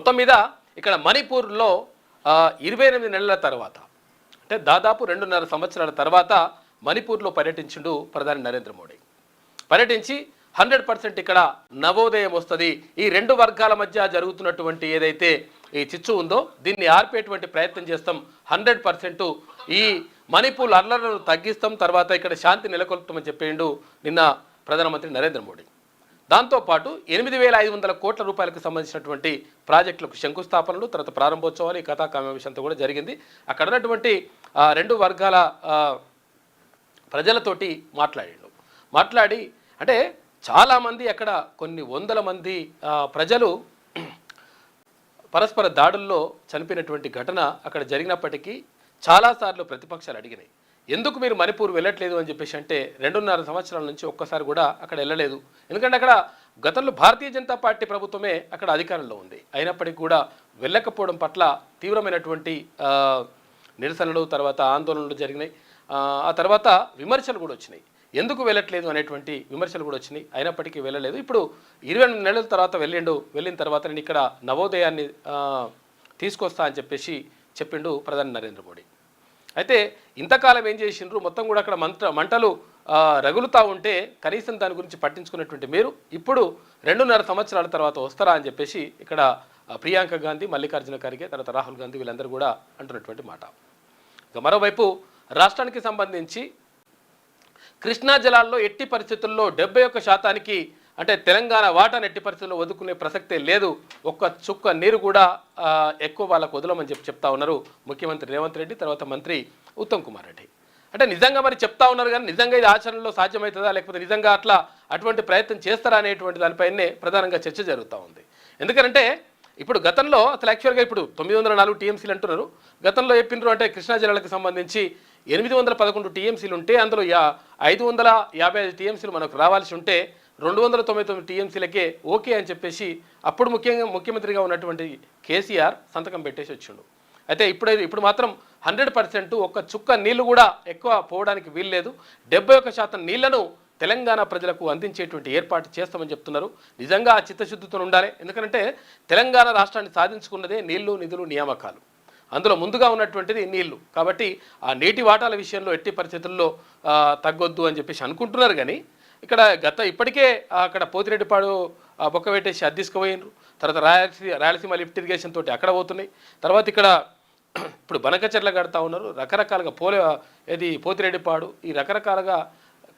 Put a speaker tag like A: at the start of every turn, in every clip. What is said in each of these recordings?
A: మొత్తం మీద ఇక్కడ మణిపూర్లో 28 నెలల తర్వాత అంటే దాదాపు 2.5 సంవత్సరాల తర్వాత మణిపూర్లో పర్యటించిండు ప్రధాని నరేంద్ర మోడీ. పర్యటించి 100% ఇక్కడ నవోదయం వస్తుంది, ఈ రెండు వర్గాల మధ్య జరుగుతున్నటువంటి ఏదైతే ఈ చిచ్చు ఉందో దీన్ని ఆర్పేటువంటి ప్రయత్నం చేస్తాం, 100% ఈ మణిపూర్ అల్లర్లను తగ్గిస్తాం, తర్వాత ఇక్కడ శాంతి నెలకొల్పుతామని చెప్పిండు నిన్న ప్రధానమంత్రి నరేంద్ర మోడీ. దాంతోపాటు 8,500 కోట్ల రూపాయలకు సంబంధించినటువంటి ప్రాజెక్టులకు శంకుస్థాపనలు, తర్వాత ప్రారంభోత్సవాలు, ఈ కథా కావ్యాంశంతో కూడా జరిగింది. అక్కడ ఉన్నటువంటి రెండు వర్గాల ప్రజలతోటి మాట్లాడి అంటే చాలామంది అక్కడ కొన్ని వందల మంది ప్రజలు పరస్పర దాడుల్లో చనిపోయినటువంటి ఘటన అక్కడ జరిగినప్పటికీ చాలాసార్లు ప్రతిపక్షాలు అడిగినాయి, ఎందుకు మీరు మణిపూర్ వెళ్ళట్లేదు అని చెప్పేసి. అంటే 2.5 సంవత్సరాల నుంచి ఒక్కసారి కూడా అక్కడ వెళ్ళలేదు. ఎందుకంటే అక్కడ గతంలో భారతీయ జనతా పార్టీ ప్రభుత్వమే అక్కడ అధికారంలో ఉంది. అయినప్పటికీ కూడా వెళ్ళకపోవడం పట్ల తీవ్రమైనటువంటి నిరసనలు, తర్వాత ఆందోళనలు జరిగినాయి. ఆ తర్వాత విమర్శలు కూడా వచ్చినాయి, ఎందుకు వెళ్ళట్లేదు అనేటువంటి విమర్శలు కూడా వచ్చినాయి. అయినప్పటికీ వెళ్ళలేదు. ఇప్పుడు 28 నెలల తర్వాత వెళ్ళిన తర్వాత నేను ఇక్కడ నవోదయాన్ని తీసుకొస్తా అని చెప్పేసి చెప్పిండు ప్రధాని నరేంద్ర మోడీ. అయితే ఇంతకాలం ఏం చేసిండ్రు, మొత్తం కూడా అక్కడ మంటలు రగులుతూ ఉంటే కనీసం దాని గురించి పట్టించుకున్నటువంటి మీరు ఇప్పుడు 2.5 సంవత్సరాల తర్వాత వస్తారా అని చెప్పేసి ఇక్కడ ప్రియాంక గాంధీ, మల్లికార్జున ఖర్గే, తర్వాత రాహుల్ గాంధీ వీళ్ళందరూ కూడా అంటున్నటువంటి మాట. ఇక మరోవైపు రాష్ట్రానికి సంబంధించి కృష్ణా జలాల్లో ఎట్టి పరిస్థితుల్లో 71% అంటే తెలంగాణ వాటాను ఎట్టి పరిస్థితుల్లో వదుకునే ప్రసక్తే లేదు, ఒక్క చుక్క నీరు కూడా ఎక్కువ వాళ్ళకు వదలమని చెప్తా ఉన్నారు ముఖ్యమంత్రి రేవంత్ రెడ్డి, తర్వాత మంత్రి ఉత్తమ్ కుమార్ రెడ్డి. అంటే నిజంగా మరి చెప్తా ఉన్నారు కానీ నిజంగా ఇది ఆచరణలో సాధ్యమవుతుందా, లేకపోతే నిజంగా అటువంటి ప్రయత్నం చేస్తారా అనేటువంటి దానిపైనే ప్రధానంగా చర్చ జరుగుతూ ఉంది. ఎందుకంటే ఇప్పుడు గతంలో అసలు యాక్చువల్గా ఇప్పుడు 904 టీఎంసీలు అంటున్నారు, గతంలో చెప్పినారు అంటే కృష్ణా జిల్లాలకు సంబంధించి 811 టీఎంసీలు ఉంటే అందులో 555 టీఎంసీలు మనకు రావాల్సి ఉంటే 299 టీఎంసీలకే ఓకే అని చెప్పేసి అప్పుడు ముఖ్యమంత్రిగా ఉన్నటువంటి కేసీఆర్ సంతకం పెట్టేసి వచ్చిండు. అయితే ఇప్పుడు మాత్రం 100% ఒక్క చుక్క నీళ్లు కూడా ఎక్కువ పోవడానికి వీల్లేదు, 71% నీళ్లను తెలంగాణ ప్రజలకు అందించేటువంటి ఏర్పాటు చేస్తామని చెప్తున్నారు. నిజంగా ఆ చిత్తశుద్ధితో ఉండాలి. ఎందుకంటే తెలంగాణ రాష్ట్రాన్ని సాధించుకున్నదే నీళ్లు, నిధులు, నియామకాలు, అందులో ముందుగా ఉన్నటువంటిది నీళ్లు. కాబట్టి ఆ నీటి వాటాల విషయంలో ఎట్టి పరిస్థితుల్లో తగ్గొద్దు అని చెప్పేసి అనుకుంటున్నారు. కానీ ఇక్కడ ఇప్పటికే అక్కడ పోతిరెడ్డిపాడు బొక్క పెట్టేసి అద్దీసుకుపోయినారు, తర్వాత రాయలసీమ లిఫ్ట్ ఇరిగేషన్ తోటి అక్కడ పోతున్నాయి, తర్వాత ఇక్కడ ఇప్పుడు బనకచెర్ల కడతా ఉన్నారు, రకరకాలుగా పోతిరెడ్డిపాడు ఈ రకరకాలుగా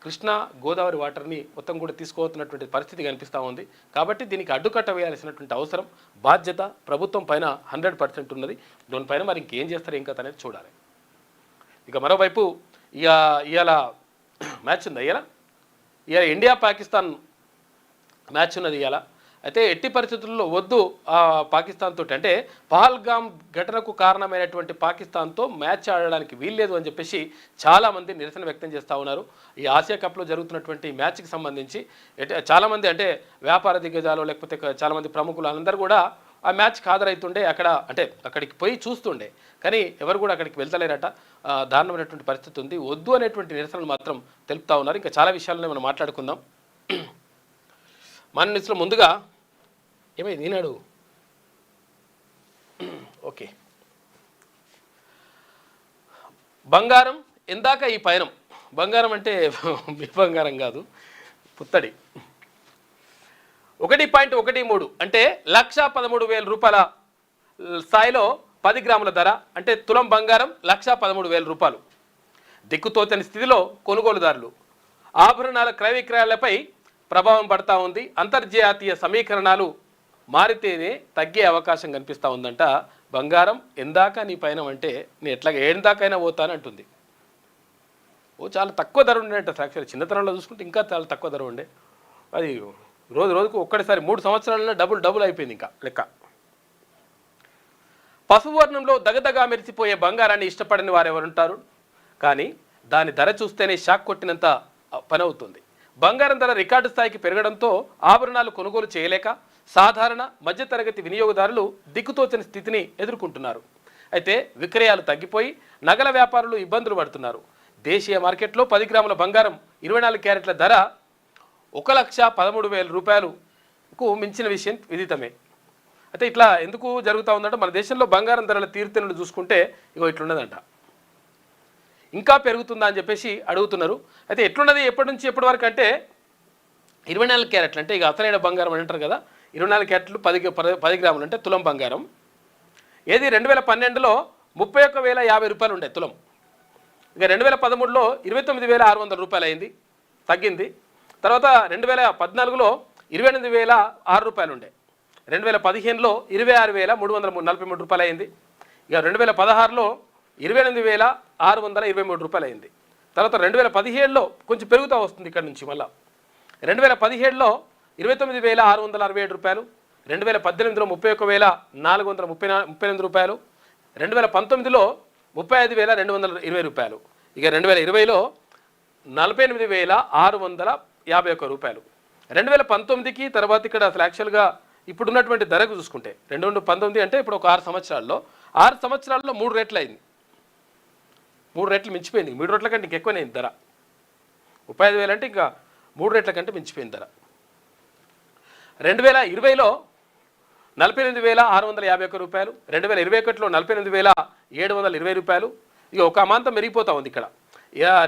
A: కృష్ణా గోదావరి వాటర్ని మొత్తం కూడా తీసుకోవతున్నటువంటి పరిస్థితి కనిపిస్తూ ఉంది. కాబట్టి దీనికి అడ్డుకట్ట వేయాల్సినటువంటి అవసరం, బాధ్యత ప్రభుత్వం పైన 100% ఉన్నది. దానిపైన మరి ఇంకేం చేస్తారు ఏం కథ అనేది చూడాలి. ఇక మరోవైపు ఇవాళ మ్యాచ్ ఉంది, ఇవాళ ఇండియా పాకిస్తాన్ మ్యాచ్ ఉన్నది ఇవాళ. అయితే ఎట్టి పరిస్థితుల్లో వద్దు పాకిస్తాన్ తోటి, అంటే పహల్గామ్ ఘటనకు కారణమైనటువంటి పాకిస్తాన్తో మ్యాచ్ ఆడడానికి వీల్లేదు అని చెప్పేసి చాలామంది నిరసన వ్యక్తం చేస్తూ ఉన్నారు. ఈ ఆసియా కప్లో జరుగుతున్నటువంటి మ్యాచ్కి సంబంధించి చాలామంది అంటే వ్యాపార దిగ్గజాలు లేకపోతే చాలామంది ప్రముఖులు అందరూ కూడా ఆ మ్యాచ్కి హాజరవుతుండే, అక్కడికి పోయి చూస్తుండే, కానీ ఎవరు కూడా అక్కడికి వెళ్తలేరట. దారుణమైనటువంటి పరిస్థితి ఉంది, వద్దు అనేటువంటి నిరసనలు మాత్రం తెలుపుతూ ఉన్నారు. ఇంకా చాలా విషయాలని మనం మాట్లాడుకుందాం. మన న్యూస్లో ముందుగా ఏమైంది ఈనాడు, ఓకే, బంగారం ఎందాక ఈ పయనం. బంగారం అంటే బంగారం కాదు, పుత్తడి. 1.13 అంటే 1,13,000 రూపాయల స్థాయిలో 10 గ్రాముల ధర, అంటే తులం బంగారం 1,13,000 రూపాయలు. దిక్కుతోచని స్థితిలో కొనుగోలుదారులు, ఆభరణాల క్రయ విక్రయాలపై ప్రభావం పడతా ఉంది. అంతర్జాతీయ సమీకరణాలు మారితేనే తగ్గే అవకాశం కనిపిస్తూ ఉందంట. బంగారం ఎందాక నీ పైన అంటే నేను ఎట్లాగా ఏందాకైనా పోతాను అంటుంది. చాలా తక్కువ ధర ఉండేట. యాక్చువల్లీ చిన్నతనంలో చూసుకుంటే ఇంకా చాలా తక్కువ ధర ఉండే, అది రోజుకు ఒక్కటిసారి 3 సంవత్సరాలలో డబుల్ అయిపోయింది ఇంకా లెక్క. పసుపు వర్ణంలో దగదగా మెరిసిపోయే బంగారాన్ని ఇష్టపడని వారు ఎవరుంటారు, కానీ దాని ధర చూస్తేనే షాక్ కొట్టినంత పని అవుతుంది. బంగారం ధర రికార్డు స్థాయికి పెరగడంతో ఆభరణాలు కొనుగోలు చేయలేక సాధారణ మధ్యతరగతి వినియోగదారులు దిక్కుతోచని స్థితిని ఎదుర్కొంటున్నారు. అయితే విక్రయాలు తగ్గిపోయి నగల వ్యాపారులు ఇబ్బందులు పడుతున్నారు. దేశీయ మార్కెట్లో 10 గ్రాముల బంగారం 24 క్యారెట్ల ధర 1,13,000 రూపాయలకు మించిన విషయం విదితమే. అయితే ఇట్లా ఎందుకు జరుగుతూ ఉందంటే మన దేశంలో బంగారం ధరల తీరుతెన్నులు చూసుకుంటే ఇగో ఇట్లున్నదంట. ఇంకా పెరుగుతుందా అని చెప్పేసి అడుగుతున్నారు. అయితే ఎట్లున్నది ఎప్పటి నుంచి ఎప్పటి వరకు అంటే 24 క్యారెట్లు అంటే ఇక అసలైన బంగారం అని అంటారు కదా, 24 క్యారెట్లు 10 గ్రాములు అంటే తులం బంగారం. ఏది 2012లో 31,050 రూపాయలు ఉండే తులం. ఇక 2013లో 29,600 రూపాయలు అయింది, తగ్గింది. తర్వాత 2014లో 28,006 రూపాయలు ఉండే. 2015లో 26,343 రూపాయలు అయింది. ఇక 2016లో 28,623 రూపాయలు అయింది. తర్వాత 2017లో కొంచెం పెరుగుతూ వస్తుంది ఇక్కడ నుంచి మళ్ళీ. 2017లో 29,667 రూపాయలు, 2018లో 31,438 రూపాయలు, 2019లో 35,220 రూపాయలు, ఇక 2020లో 48,651 రూపాయలు. 2019కి తర్వాత ఇక్కడ అసలు యాక్చువల్గా ఇప్పుడున్నటువంటి ధరకు చూసుకుంటే 2019 అంటే ఇప్పుడు ఒక 6 సంవత్సరాల్లో 3 రెట్లు అయింది. 3 రెట్లు మించిపోయింది. 3 రెట్ల కంటే ఇంకెక్కువనే ధర. 35,000 అంటే ఇంకా 3 రెట్ల కంటే మించిపోయింది ధర. 2020లో 48,651 రూపాయలు, 2021లో 48,720 రూపాయలు. ఇక ఒక అమాంతం మెరిగిపోతూ ఉంది ఇక్కడ.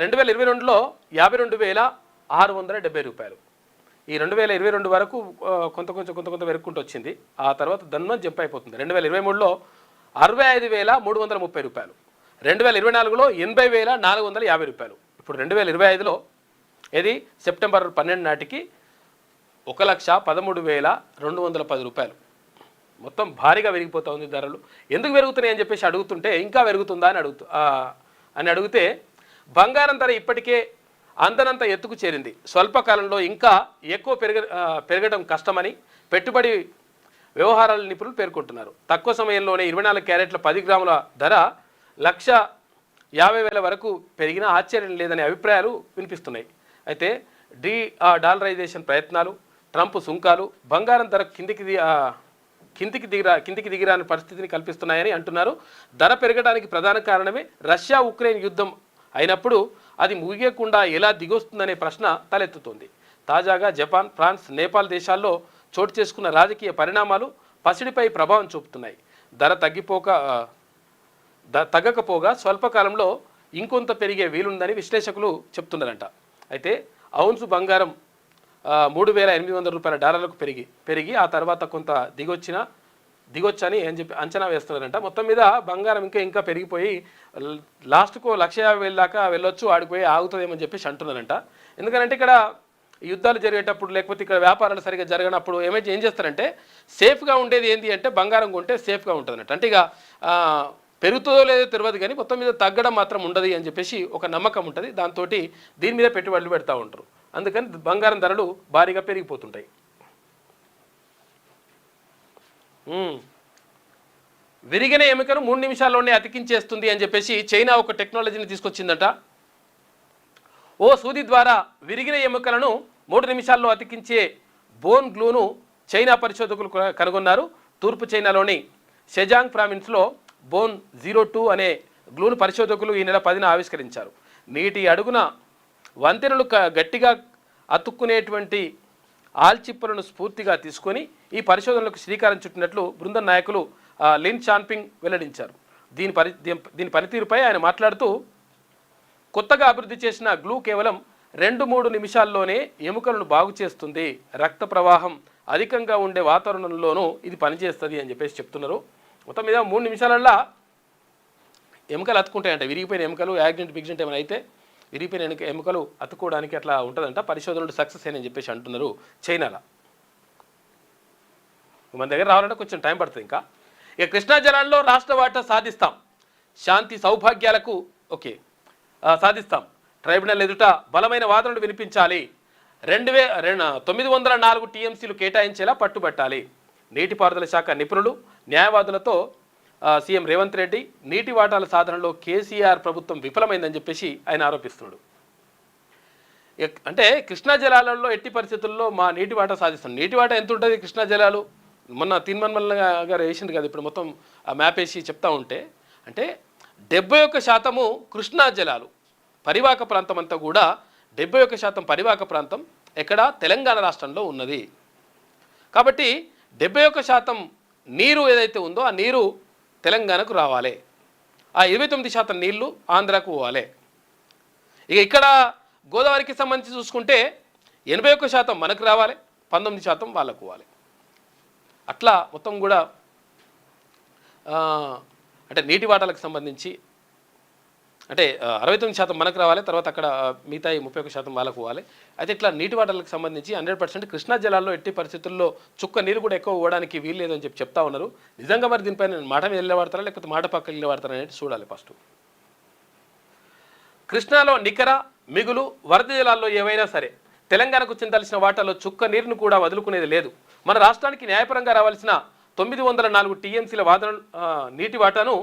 A: 2022లో 52,670 రూపాయలు. ఈ 2022 వరకు కొంత వెరుక్కుంటూ వచ్చింది. ఆ తర్వాత దన్నం జంప్ అయిపోతుంది. 2023లో 65,330 రూపాయలు, 2024లో 80,450 రూపాయలు. ఇప్పుడు 2025లో ఇది సెప్టెంబర్ 12 నాటికి 1,13,210 రూపాయలు. మొత్తం భారీగా పెరిగిపోతూ ఉంది ధరలు. ఎందుకు పెరుగుతున్నాయి అని చెప్పేసి అడుగుతుంటే ఇంకా పెరుగుతుందా అని అడిగితే బంగారం ధర ఇప్పటికే అందనంత ఎత్తుకు చేరింది. స్వల్పకాలంలో ఇంకా ఎక్కువ పెరగడం కష్టమని పెట్టుబడి వ్యవహారాల నిపుణులు పేర్కొంటున్నారు. తక్కువ సమయంలోనే 24 క్యారెట్ల 10 గ్రాముల ధర 1,50,000 వరకు పెరిగినా ఆశ్చర్యం లేదనే అభిప్రాయాలు వినిపిస్తున్నాయి. అయితే డాలరైజేషన్ ప్రయత్నాలు, ట్రంప్ సుంకాలు బంగారం ధర కిందికి దిగిరాని పరిస్థితిని కల్పిస్తున్నాయని అంటున్నారు. ధర పెరగడానికి ప్రధాన కారణమే రష్యా ఉక్రెయిన్ యుద్ధం అయినప్పుడు అది ముగియకుండా ఎలా దిగొస్తుందనే ప్రశ్న తలెత్తుతోంది. తాజాగా జపాన్, ఫ్రాన్స్, నేపాల్ దేశాల్లో చోటు చేసుకున్న రాజకీయ పరిణామాలు పసిడిపై ప్రభావం చూపుతున్నాయి. ధర తగ్గకపోగా స్వల్పకాలంలో ఇంకొంత పెరిగే వీలుందని విశ్లేషకులు చెప్తున్నారంట. అయితే ఔన్సు బంగారం 3,800 రూపాయల డాలర్లకు పెరిగి ఆ తర్వాత కొంత దిగొచ్చని అని చెప్పి అంచనా వేస్తున్నారంట. మొత్తం మీద బంగారం ఇంకా పెరిగిపోయి లాస్ట్కు 1,50,000 దాకా వెళ్ళొచ్చు, ఆడిపోయి ఆగుతుందేమని చెప్పేసి అంటున్నారంట. ఎందుకంటే ఇక్కడ యుద్ధాలు జరిగేటప్పుడు లేకపోతే ఇక్కడ వ్యాపారాలు సరిగ్గా జరగనప్పుడు ఏం చేస్తారంటే సేఫ్గా ఉండేది ఏంటి అంటే బంగారం కొంటే సేఫ్గా ఉంటుందన్నట్టు. అంటే ఇక పెరుగుతుందో లేదో తెలియదు కానీ మొత్తం మీద తగ్గడం మాత్రం ఉండదు అని చెప్పేసి ఒక నమ్మకం ఉంటుంది. దాంతో దీని మీద పెట్టుబడులు పెడతా ఉంటారు. అందుకని బంగారం ధరలు భారీగా పెరిగిపోతుంటాయి. విరిగిన ఎముకను 3 నిమిషాల్లోనే అతికించేస్తుంది అని చెప్పేసి చైనా ఒక టెక్నాలజీని తీసుకొచ్చిందట. ఓ సూది ద్వారా విరిగిన ఎముకలను 3 నిమిషాల్లో అతికించే బోన్ గ్లూను చైనా పరిశోధకులు కనుగొన్నారు. తూర్పు చైనాలోని షెజాంగ్ ప్రావిన్స్లో బోన్ 02 అనే గ్లూను పరిశోధకులు ఈ నెల 10న ఆవిష్కరించారు. నీటి అడుగున వంతెనలు గట్టిగా అతుక్కునేటువంటి ఆల్చిప్పులను స్ఫూర్తిగా తీసుకొని ఈ పరిశోధనలకు శ్రీకారం చుట్టినట్లు బృందం నాయకులు లిన్ చాన్పింగ్ వెల్లడించారు. దీని పనితీరుపై ఆయన మాట్లాడుతూ కొత్తగా అభివృద్ధి చేసిన గ్లూ కేవలం 2-3 నిమిషాల్లోనే ఎముకలను బాగు చేస్తుంది, రక్త ప్రవాహం అధికంగా ఉండే వాతావరణంలోనూ ఇది పనిచేస్తుంది అని చెప్పేసి చెప్తున్నారు. మొత్తం మీద 3 నిమిషాలల్లో ఎముకలు అతుక్కుంటాయంట. విరిగిపోయిన ఎముకలు యాక్సిడెంట్ ఏమైనా అయితే విరిగిపోయిన ఎముకలు అతుక్కోవడానికి అట్లా ఉంటుందంట. పరిశోధనలు సక్సెస్ అని చెప్పేసి అంటున్నారు చైనాలో. మన దగ్గర రావాలంటే కొంచెం టైం పడుతుంది. ఇక కృష్ణా జలాల్లో రాష్ట్ర వాటా సాధిస్తాం, శాంతి సౌభాగ్యాలకు సాధిస్తాం, ట్రైబ్యునల్ ఎదుట బలమైన వాదనలు వినిపించాలి, 904 టీఎంసీలు కేటాయించేలా పట్టుబట్టాలి. నీటిపారుదల శాఖ నిపుణులు, న్యాయవాదులతో సీఎం రేవంత్ రెడ్డి నీటి వాటాల సాధనలో కేసీఆర్ ప్రభుత్వం విఫలమైందని చెప్పేసి ఆయన ఆరోపిస్తున్నాడు. అంటే కృష్ణా జలాలలో ఎట్టి పరిస్థితుల్లో మా నీటి వాటా సాధిస్తాం. నీటి వాటా ఎంత ఉంటుంది కృష్ణా జలాలు? మొన్న తీన్మన్మల్ గారు వేసింది కదా, ఇప్పుడు మొత్తం ఆ మ్యాప్ వేసి చెప్తా ఉంటే అంటే 71% కృష్ణా జలాలు పరివాహక ప్రాంతం అంతా కూడా 71% పరివాహక ప్రాంతం ఎక్కడ తెలంగాణ రాష్ట్రంలో ఉన్నది. కాబట్టి 71% నీరు ఏదైతే ఉందో ఆ నీరు తెలంగాణకు రావాలి, ఆ 29% నీళ్లు ఆంధ్రాకు పోవాలి. ఇక ఇక్కడ గోదావరికి సంబంధించి చూసుకుంటే 81% మనకు రావాలి, 19% వాళ్ళకు పోవాలి. అట్లా మొత్తం కూడా అంటే నీటి వాటాలకు సంబంధించి అంటే 69% మనకు రావాలి, తర్వాత అక్కడ మిగతా 31% వాళ్ళకు పోవాలి. అయితే ఇట్లా నీటి వాటాలకు సంబంధించి 100% కృష్ణా జలాల్లో ఎట్టి పరిస్థితుల్లో చుక్క నీరు కూడా ఎక్కువ పోవడానికి వీలు లేదని చెప్తా ఉన్నారు. నిజంగా మరి దీనిపైన మాట మీద నిలబడతారా లేకపోతే మాట పక్కన నిలబడతారా అనేది చూడాలి. ఫస్ట్ కృష్ణాలో నికర మిగులు వరద జలాల్లో ఏవైనా సరే తెలంగాణకు చెందాల్సిన వాటాలో చుక్క నీరును కూడా వదులుకునేది లేదు. మన రాష్ట్రానికి న్యాయపరంగా రావాల్సిన 904 టీఎంసీల నీటి వాటాను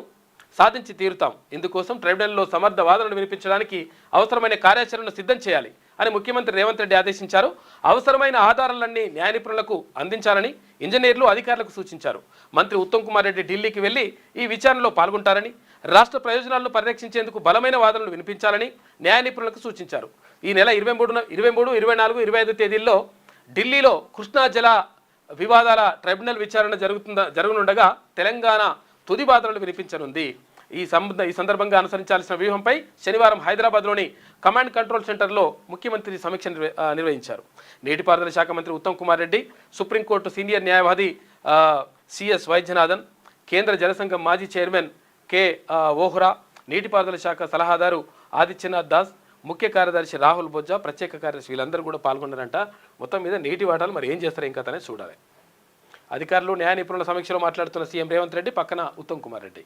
A: సాధించి తీరుతాం. ఇందుకోసం ట్రైబ్యునల్లో సమర్థ వాదనలు వినిపించడానికి అవసరమైన కార్యాచరణను సిద్ధం చేయాలి అని ముఖ్యమంత్రి రేవంత్ రెడ్డి ఆదేశించారు. అవసరమైన ఆధారాలన్నీ న్యాయ నిపుణులకు అందించాలని ఇంజనీర్లు అధికారులకు సూచించారు. మంత్రి ఉత్తమ్ కుమార్ రెడ్డి ఢిల్లీకి వెళ్లి ఈ విచారణలో పాల్గొంటారని, రాష్ట్ర ప్రయోజనాలను పరిరక్షించేందుకు బలమైన వాదనలు వినిపించాలని న్యాయ నిపుణులకు సూచించారు. ఈ నెల 23, 24, 25 తేదీల్లో ఢిల్లీలో కృష్ణా జల వివాదాల ట్రైబ్యునల్ విచారణ జరగనుండగా తెలంగాణ తుది వాదనలు వినిపించనుంది. ఈ సందర్భంగా అనుసరించాల్సిన వ్యూహంపై శనివారం హైదరాబాద్లోని కమాండ్ కంట్రోల్ సెంటర్లో ముఖ్యమంత్రి సమీక్ష నిర్వహించారు. నీటిపారుదల శాఖ మంత్రి ఉత్తమ్ కుమార్ రెడ్డి, సుప్రీంకోర్టు సీనియర్ న్యాయవాది సిఎస్ వైద్యనాథన్, కేంద్ర జలసంఘం మాజీ చైర్మన్ కె ఓహ్రా, నీటిపారుదల శాఖ సలహాదారు ఆదిత్యనాథ్ దాస్, ముఖ్య కార్యదర్శి రాహుల్ బొజ్జా, ప్రత్యేక కార్యదర్శి వీళ్ళందరూ కూడా పాల్గొన్నారంట. మొత్తం మీద నీటి వాటాలు మరి ఏం చేస్తారు ఇంకా అనేది చూడాలి. అధికారులు న్యాయ నిపుణుల సమీక్షలో మాట్లాడుతున్న సీఎం రేవంత్ రెడ్డి పక్కన ఉత్తమ్ కుమార్ రెడ్డి.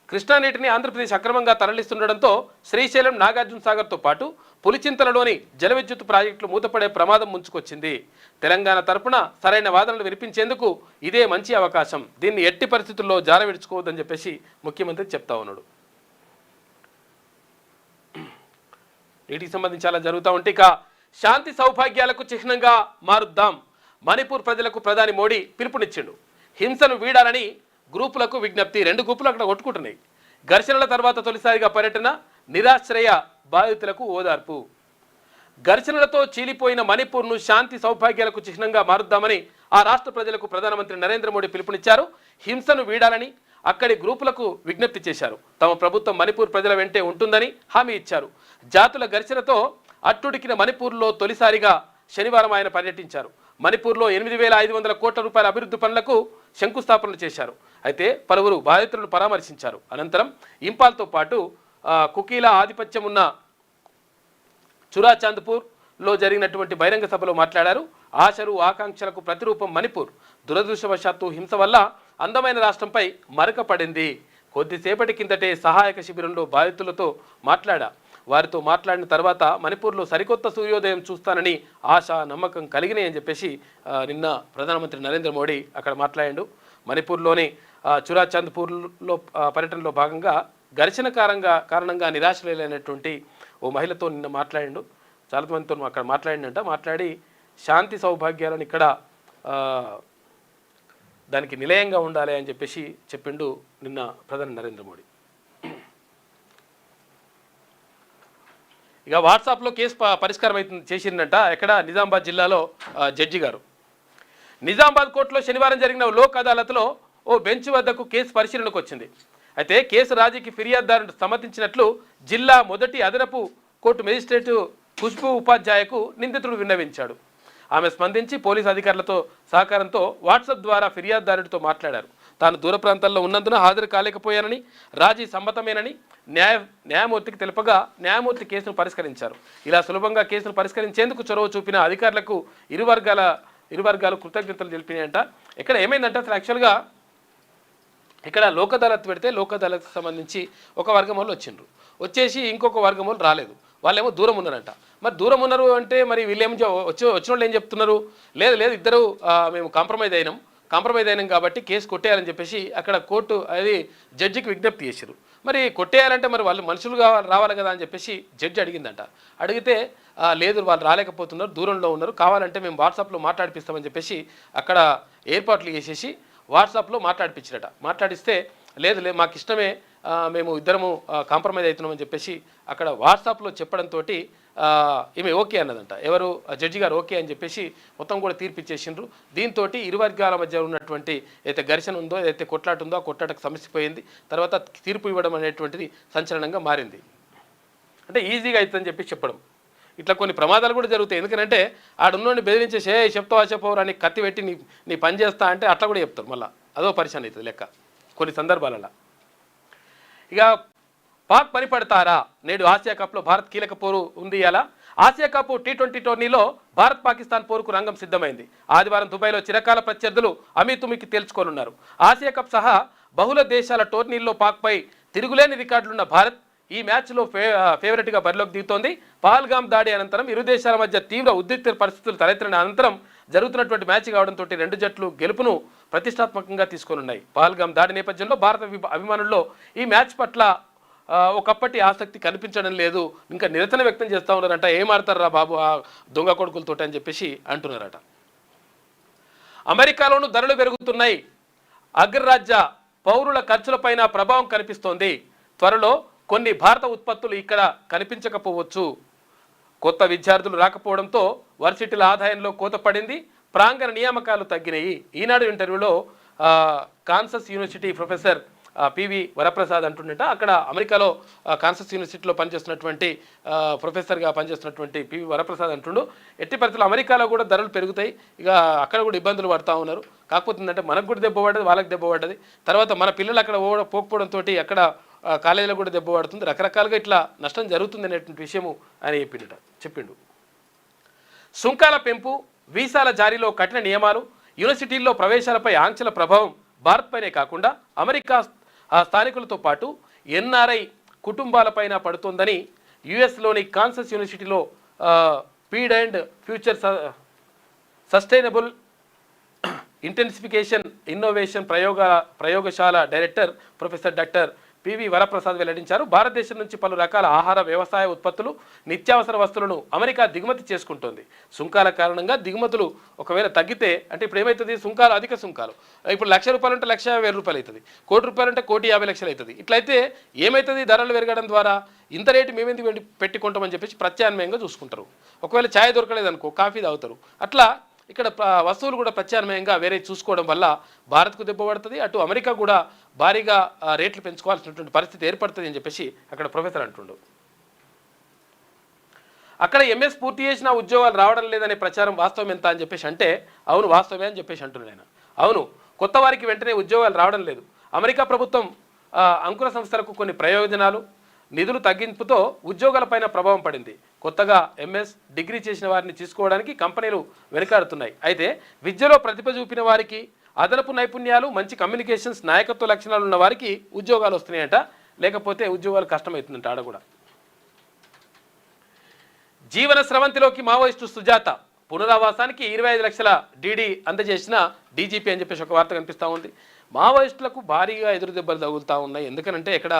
A: కృష్ణా నీటిని ఆంధ్రప్రదేశ్ అక్రమంగా తరలిస్తుండటంతో శ్రీశైలం, నాగార్జున సాగర్తో పాటు పులిచింతలలోని జల విద్యుత్ ప్రాజెక్టులు మూతపడే ప్రమాదం ముంచుకొచ్చింది. తెలంగాణ తరపున సరైన వాదనలు వినిపించేందుకు ఇదే మంచి అవకాశం. దీన్ని ఎట్టి పరిస్థితుల్లో జార విడుచుకోవద్దని చెప్పేసి ముఖ్యమంత్రి చెప్తా ఉన్నాడు. వీటికి సంబంధించి అలా జరుగుతూ ఉంటే ఇక శాంతి సౌభాగ్యాలకు చిహ్నంగా మారుద్దాం. మణిపూర్ ప్రజలకు ప్రధాని మోడీ పిలుపునిచ్చిండు. హింసను వీడాలని గ్రూపులకు విజ్ఞప్తి. 2 గ్రూపులు అక్కడ కొట్టుకుంటున్నాయి. ఘర్షణల తర్వాత తొలిసారిగా పర్యటన, నిరాశ్రయ బాధితులకు ఓదార్పు. ఘర్షణలతో చీలిపోయిన మణిపూర్ను శాంతి సౌభాగ్యాలకు చిహ్నంగా మారుద్దామని ఆ రాష్ట్ర ప్రజలకు ప్రధానమంత్రి నరేంద్ర మోడీ పిలుపునిచ్చారు. హింసను వీడాలని అక్కడి గ్రూపులకు విజ్ఞప్తి చేశారు. తమ ప్రభుత్వం మణిపూర్ ప్రజల వెంటే ఉంటుందని హామీ ఇచ్చారు. జాతుల ఘర్షణతో అట్టుడికిన మణిపూర్లో తొలిసారిగా శనివారం ఆయన పర్యటించారు. మణిపూర్లో 8,500 కోట్ల రూపాయల అభివృద్ధి పనులకు శంకుస్థాపనలు చేశారు. అయితే పలువురు బాధితులను పరామర్శించారు. అనంతరం ఇంపాల్తో పాటు కుకీలా ఆధిపత్యం ఉన్న చురాచాంద్పూర్లో జరిగినటువంటి బహిరంగ సభలో మాట్లాడారు. ఆశలు, ఆకాంక్షలకు ప్రతిరూపం మణిపూర్. దురదృష్టవశాత్తు హింస వల్ల అందమైన రాష్ట్రంపై మరక పడింది. కొద్దిసేపటి కిందటే సహాయక శిబిరంలో బాధితులతో వారితో మాట్లాడిన తర్వాత మణిపూర్లో సరికొత్త సూర్యోదయం చూస్తానని ఆశ, నమ్మకం కలిగినాయి అని చెప్పేసి నిన్న ప్రధానమంత్రి నరేంద్ర మోడీ అక్కడ మాట్లాడాడు. మణిపూర్లోని చురాచాంద్పూర్లో పర్యటనలో భాగంగా ఘర్షణ కారణంగా నిరాశ్రయులైనటువంటి ఓ మహిళతో నిన్న మాట్లాడాడు. చాలామందితో అక్కడ మాట్లాడి శాంతి సౌభాగ్యాలను ఇక్కడ దానికి నిలయంగా ఉండాలి అని చెప్పేసి చెప్పిండు నిన్న ప్రధాని నరేంద్ర మోడీ. ఇక వాట్సాప్లో కేసు పరిష్కారం అవుతుంది చేసిందంట. ఎక్కడ? నిజామాబాద్ జిల్లాలో జడ్జి గారు. నిజామాబాద్ కోర్టులో శనివారం జరిగిన లోక్ అదాలత్లో ఓ బెంచ్ వద్దకు కేసు పరిశీలనకు వచ్చింది. అయితే కేసు రాజీకి ఫిర్యాదుదారుడు సమ్మతించినట్లు జిల్లా మొదటి అదనపు కోర్టు మేజిస్ట్రేటు ఖుష్బూ ఉపాధ్యాయకు నిందితుడు విన్నవించాడు. ఆమె స్పందించి పోలీసు అధికారులతో సహకారంతో వాట్సాప్ ద్వారా ఫిర్యాదుదారుడితో మాట్లాడారు. తాను దూర ప్రాంతాల్లో ఉన్నందున హాజరు కాలేకపోయానని, రాజీ సమ్మతమేనని న్యాయమూర్తికి తెలుపగా న్యాయమూర్తి కేసును పరిష్కరించారు. ఇలా సులభంగా కేసును పరిష్కరించేందుకు చొరవ చూపిన అధికారులకు ఇరు వర్గాలు కృతజ్ఞతలు తెలిపినాయంట. ఇక్కడ ఏమైందంటే అసలు యాక్చువల్గా ఇక్కడ లోక్ అదాలత్ పెడితే లోక్ అదాలత్కి సంబంధించి ఒక వర్గం వాళ్ళు వచ్చేసి ఇంకొక వర్గం వాళ్ళు రాలేదు. వాళ్ళేమో దూరం ఉన్నారంట. మరి దూరం ఉన్నారు అంటే మరి వీళ్ళేమో వచ్చిన వాళ్ళు ఏం చెప్తున్నారు? లేదు ఇద్దరు మేము కాంప్రమైజ్ అయినాం కాబట్టి కేసు కొట్టేయాలని చెప్పేసి అక్కడ కోర్టు అది జడ్జికి విజ్ఞప్తి చేశారు. మరి కొట్టేయాలంటే మరి వాళ్ళు మనుషులు రావాలి కదా అని చెప్పేసి జడ్జి అడిగిందంట. అడిగితే లేదు వాళ్ళు రాలేకపోతున్నారు, దూరంలో ఉన్నారు, కావాలంటే మేము వాట్సాప్లో మాట్లాడిపిస్తామని చెప్పేసి అక్కడ ఏర్పాట్లు చేసేసి వాట్సాప్లో మాట్లాడిస్తే లేదు మాకు ఇష్టమే, మేము ఇద్దరము కాంప్రమైజ్ అవుతున్నామని చెప్పేసి అక్కడ వాట్సాప్లో చెప్పడంతో ఈమె ఓకే అన్నదంట. ఎవరు జడ్జి గారు ఓకే అని చెప్పేసి మొత్తం కూడా తీర్పు ఇచ్చేసిండ్రు. దీంతో ఇరు వర్గాల మధ్య ఉన్నటువంటి ఏదైతే ఘర్షణ ఉందో, ఏదైతే కొట్లాట ఉందో ఆ కొట్లాటకు సమసిపోయింది. తర్వాత తీర్పు ఇవ్వడం అనేటువంటిది సంచలనంగా మారింది. అంటే ఈజీగా అవుతుందని చెప్పి చెప్పడం. ఇట్లా కొన్ని ప్రమాదాలు కూడా జరుగుతాయి. ఎందుకంటే ఆడున్నోడిని బెదిరించేసి చెప్తావా చెప్పవరా అని కత్తి పెట్టి నీ పని చేస్తా అంటే అట్లా కూడా చెప్తారు. మళ్ళీ అదో పరిశాన్ అవుతుంది లెక్క కొన్ని సందర్భాలలో. ఇక పాక్ పనిపడతారా? నేడు ఆసియా కప్లో భారత్ కీలక పోరు ఉంది. ఇలా ఆసియా కప్ T20 టోర్నీలో భారత్ పాకిస్తాన్ పోరుకు రంగం సిద్ధమైంది. ఆదివారం దుబాయ్లో చిరకాల ప్రత్యర్థులు అమీతుమికి తేల్చుకోనున్నారు. ఆసియా కప్ సహా బహుళ దేశాల టోర్నీల్లో పాక్పై తిరుగులేని రికార్డులున్న భారత్ ఈ మ్యాచ్లో ఫేవరెట్గా బరిలోకి దిగుతోంది. పహల్గామ్ దాడి అనంతరం ఇరు దేశాల మధ్య తీవ్ర ఉద్రిక్త పరిస్థితులు తలెత్తిన అనంతరం జరుగుతున్నటువంటి మ్యాచ్ కావడంతో రెండు జట్లు గెలుపును ప్రతిష్టాత్మకంగా తీసుకోనున్నాయి. పహల్గామ్ దాడి నేపథ్యంలో భారత అభిమానుల్లో ఈ మ్యాచ్ పట్ల ఒకప్పటి ఆసక్తి కనిపించడం లేదు. ఇంకా నిరసన వ్యక్తం చేస్తూ ఉన్నారంట. ఏమాడతారా బాబు ఆ దొంగ కొడుకులతో అని చెప్పేసి అంటున్నారట. అమెరికాలోనూ ధరలు పెరుగుతున్నాయి. అగ్రరాజ్య పౌరుల ఖర్చులపైన ప్రభావం కనిపిస్తోంది. త్వరలో కొన్ని భారత ఉత్పత్తులు ఇక్కడ కనిపించకపోవచ్చు. కొత్త విద్యార్థులు రాకపోవడంతో వర్సిటీల ఆదాయంలో కోత పడింది. ప్రాంగణ నియామకాలు తగ్గినాయి. ఈనాడు ఇంటర్వ్యూలో Kansas university professor P V Varaprasad అంటుండట. అక్కడ అమెరికాలో కాన్సస్ యూనివర్సిటీలో పనిచేస్తున్నటువంటి ప్రొఫెసర్గా పనిచేస్తున్నటువంటి పివి వరప్రసాద్ అంటుండు, ఎట్టి పరిస్థితుల్లో అమెరికాలో కూడా ధరలు పెరుగుతాయి. ఇక అక్కడ కూడా ఇబ్బందులు పడుతూ ఉన్నారు. కాకపోతే ఏంటంటే మనకు కూడా దెబ్బ పడ్డది, వాళ్ళకి దెబ్బ పడ్డది. తర్వాత మన పిల్లలు అక్కడ పోకపోవడంతో అక్కడ కాలేజీలో కూడా దెబ్బ పడుతుంది. రకరకాలుగా ఇట్లా నష్టం జరుగుతుంది అనేటువంటి విషయము ఆయన చెప్పిండు. సుంకాల పెంపు, వీసాల జారీలో కఠిన నియమాలు, యూనివర్సిటీల్లో ప్రవేశాలపై ఆంక్షల ప్రభావం భారత్పైనే కాకుండా అమెరికా స్థానికులతో పాటు ఎన్ఆర్ఐ కుటుంబాలపైన పడుతోందని యుఎస్లోని కాన్సస్ యూనివర్సిటీలో feed and future sustainable intensification innovation ప్రయోగశాల director professor doctor P V Varaprasad వెల్లడించారు. భారతదేశం నుంచి పలు రకాల ఆహార, వ్యవసాయ ఉత్పత్తులు, నిత్యావసర వస్తువులను అమెరికా దిగుమతి చేసుకుంటోంది. సుంకాల కారణంగా దిగుమతులు ఒకవేళ తగ్గితే, అంటే ఇప్పుడు ఏమవుతుంది, సుంకాలు అధిక సుంకాలు, ఇప్పుడు ₹1,00,000 అంటే ₹1,50,000 అవుతుంది, ₹1,00,00,000 అంటే ₹1,50,00,000 అవుతుంది. ఇట్లయితే ఏమవుతుంది, ధరలు పెరగడం ద్వారా ఇంత రేటు మేమెందుకు పెట్టుకుంటామని చెప్పేసి ప్రత్యామ్నాయంగా చూసుకుంటారు. ఒకవేళ ఛాయ్ దొరకలేదు అనుకో, కాఫీ తాగుతారు. అట్లా ఇక్కడ వస్తువులు కూడా ప్రత్యామ్నాయంగా వేరే చూసుకోవడం వల్ల భారత్కు దెబ్బ పడుతుంది, అటు అమెరికా కూడా భారీగా రేట్లు పెంచుకోవాల్సినటువంటి పరిస్థితి ఏర్పడుతుంది అని చెప్పేసి అక్కడ ప్రొఫెసర్ అంటుండు. అక్కడ ఎంఎస్ పూర్తి చేసిన ఉద్యోగాలు రావడం లేదనే ప్రచారం వాస్తవం ఎంత అని చెప్పేసి అంటే, అవును వాస్తవమే అని చెప్పేసి అంటున్నాను ఆయన. అవును, కొత్త వారికి వెంటనే ఉద్యోగాలు రావడం లేదు. అమెరికా ప్రభుత్వం అంకుర సంస్థలకు కొన్ని ప్రయోజనాలు, నిధులు తగ్గింపుతో ఉద్యోగాలపైన ప్రభావం పడింది. కొత్తగా ఎంఎస్ డిగ్రీ చేసిన వారిని తీసుకోవడానికి కంపెనీలు వెనుకాడుతున్నాయి. అయితే విద్యలో ప్రతిభ చూపిన వారికి, అదనపు నైపుణ్యాలు, మంచి కమ్యూనికేషన్స్, నాయకత్వ లక్షణాలు ఉన్న వారికి ఉద్యోగాలు వస్తున్నాయట. లేకపోతే ఉద్యోగాలు కష్టమవుతుందంట. ఆడ కూడా జీవన స్రవంతిలోకి మావోయిస్టు సుజాత పునరావాసానికి 25 లక్షల డీడీ అందజేసిన డీజీపీ అని చెప్పేసి ఒక వార్త కనిపిస్తూ ఉంది. మావోయిస్టులకు భారీగా ఎదురు దెబ్బలు తగులుతూ ఉన్నాయి. ఎందుకనంటే ఇక్కడ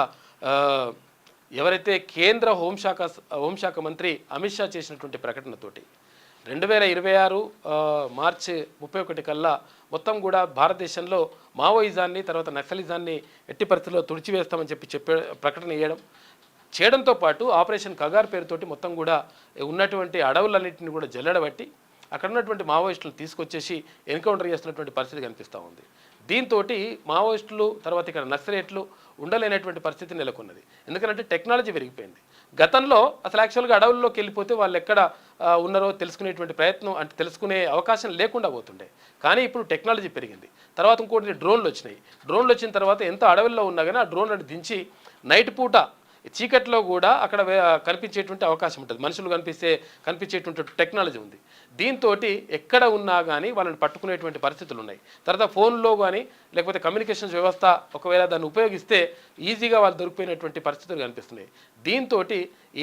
A: ఎవరైతే కేంద్ర హోంశాఖ మంత్రి అమిత్ షా చేసినటువంటి ప్రకటనతోటి 2026 మార్చి 31 కల్లా మొత్తం కూడా భారతదేశంలో మావోయిజాన్ని, తర్వాత నక్సలిజాన్ని ఎట్టి పరిస్థితుల్లో తుడిచివేస్తామని చెప్పే ప్రకటన చేయడంతో పాటు ఆపరేషన్ కగార్ పేరుతోటి మొత్తం కూడా ఉన్నటువంటి అడవులన్నింటినీ కూడా జల్లెడబట్టి అక్కడ ఉన్నటువంటి మావోయిస్టులు తీసుకొచ్చేసి ఎన్కౌంటర్ చేస్తున్నటువంటి పరిస్థితి కనిపిస్తూ ఉంది. దీంతో మావోయిస్టులు, తర్వాత ఇక్కడ నక్సలైట్లు ఉండలేనటువంటి పరిస్థితి నెలకొన్నది. ఎందుకంటే టెక్నాలజీ పెరిగిపోయింది. గతంలో అసలు యాక్చువల్గా అడవుల్లోకి వెళ్ళిపోతే వాళ్ళు ఎక్కడ ఉన్నారో తెలుసుకునేటువంటి ప్రయత్నం, అంటే తెలుసుకునే అవకాశం లేకుండా పోతుండే. కానీ ఇప్పుడు టెక్నాలజీ పెరిగింది. తర్వాత ఇంకోటి డ్రోన్లు వచ్చినాయి. డ్రోన్లు వచ్చిన తర్వాత ఎంత అడవుల్లో ఉన్నా కానీ ఆ డ్రోన్లను దించి నైట్ పూట చీకట్లో కూడా అక్కడ కనిపించేటువంటి అవకాశం ఉంటుంది. మనుషులు కనిపించేటువంటి టెక్నాలజీ ఉంది. దీంతో ఎక్కడ ఉన్నా కానీ వాళ్ళని పట్టుకునేటువంటి పరిస్థితులు ఉన్నాయి. తర్వాత ఫోన్లో కానీ లేకపోతే కమ్యూనికేషన్స్ వ్యవస్థ ఒకవేళ దాన్ని ఉపయోగిస్తే ఈజీగా వాళ్ళు దొరికిపోయినటువంటి పరిస్థితులు కనిపిస్తున్నాయి. దీంతో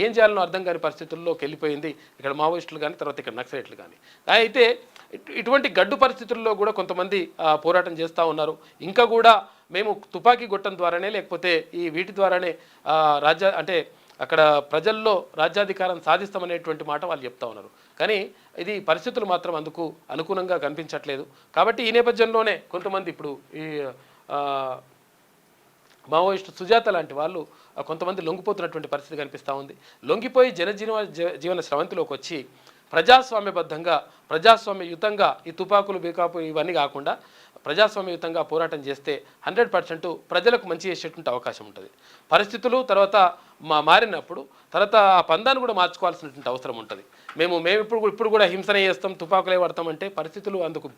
A: ఏం చేయాలనో అర్థం కాని పరిస్థితుల్లోకి వెళ్ళిపోయింది ఇక్కడ మావోయిస్టులు కానీ, తర్వాత ఇక్కడ నక్సలైట్లు కానీ. అయితే ఇటువంటి గడ్డు పరిస్థితుల్లో కూడా కొంతమంది పోరాటం చేస్తూ ఉన్నారు. ఇంకా కూడా మేము తుపాకీ గొట్టం ద్వారానే, లేకపోతే ఈ వీటి ద్వారానే అంటే అక్కడ ప్రజల్లో రాజ్యాధికారం సాధిస్తామనేటువంటి మాట వాళ్ళు చెప్తా ఉన్నారు. కానీ ఇది పరిస్థితులు మాత్రం అందుకు అనుగుణంగా కనిపించట్లేదు. కాబట్టి ఈ నేపథ్యంలోనే కొంతమంది ఇప్పుడు ఈ మావోయిస్టు సుజాత లాంటి వాళ్ళు కొంతమంది లొంగిపోతున్నటువంటి పరిస్థితి కనిపిస్తూ ఉంది. లొంగిపోయి జీవన స్రవంతిలోకి వచ్చి ప్రజాస్వామ్యబద్ధంగా ప్రజాస్వామ్యయుతంగా ఈ తుపాకులు బీకాపు ఇవన్నీ కాకుండా ప్రజాస్వామ్యయుతంగా పోరాటం చేస్తే 100% ప్రజలకు మంచి చేసేటువంటి అవకాశం ఉంటుంది. పరిస్థితులు తర్వాత మారినప్పుడు తర్వాత ఆ పందాన్ని కూడా మార్చుకోవాల్సినటువంటి అవసరం ఉంటుంది. మేము ఇప్పుడు కూడా హింసనే చేస్తాం, తుపాకులే పడతామంటే పరిస్థితులు అందుకు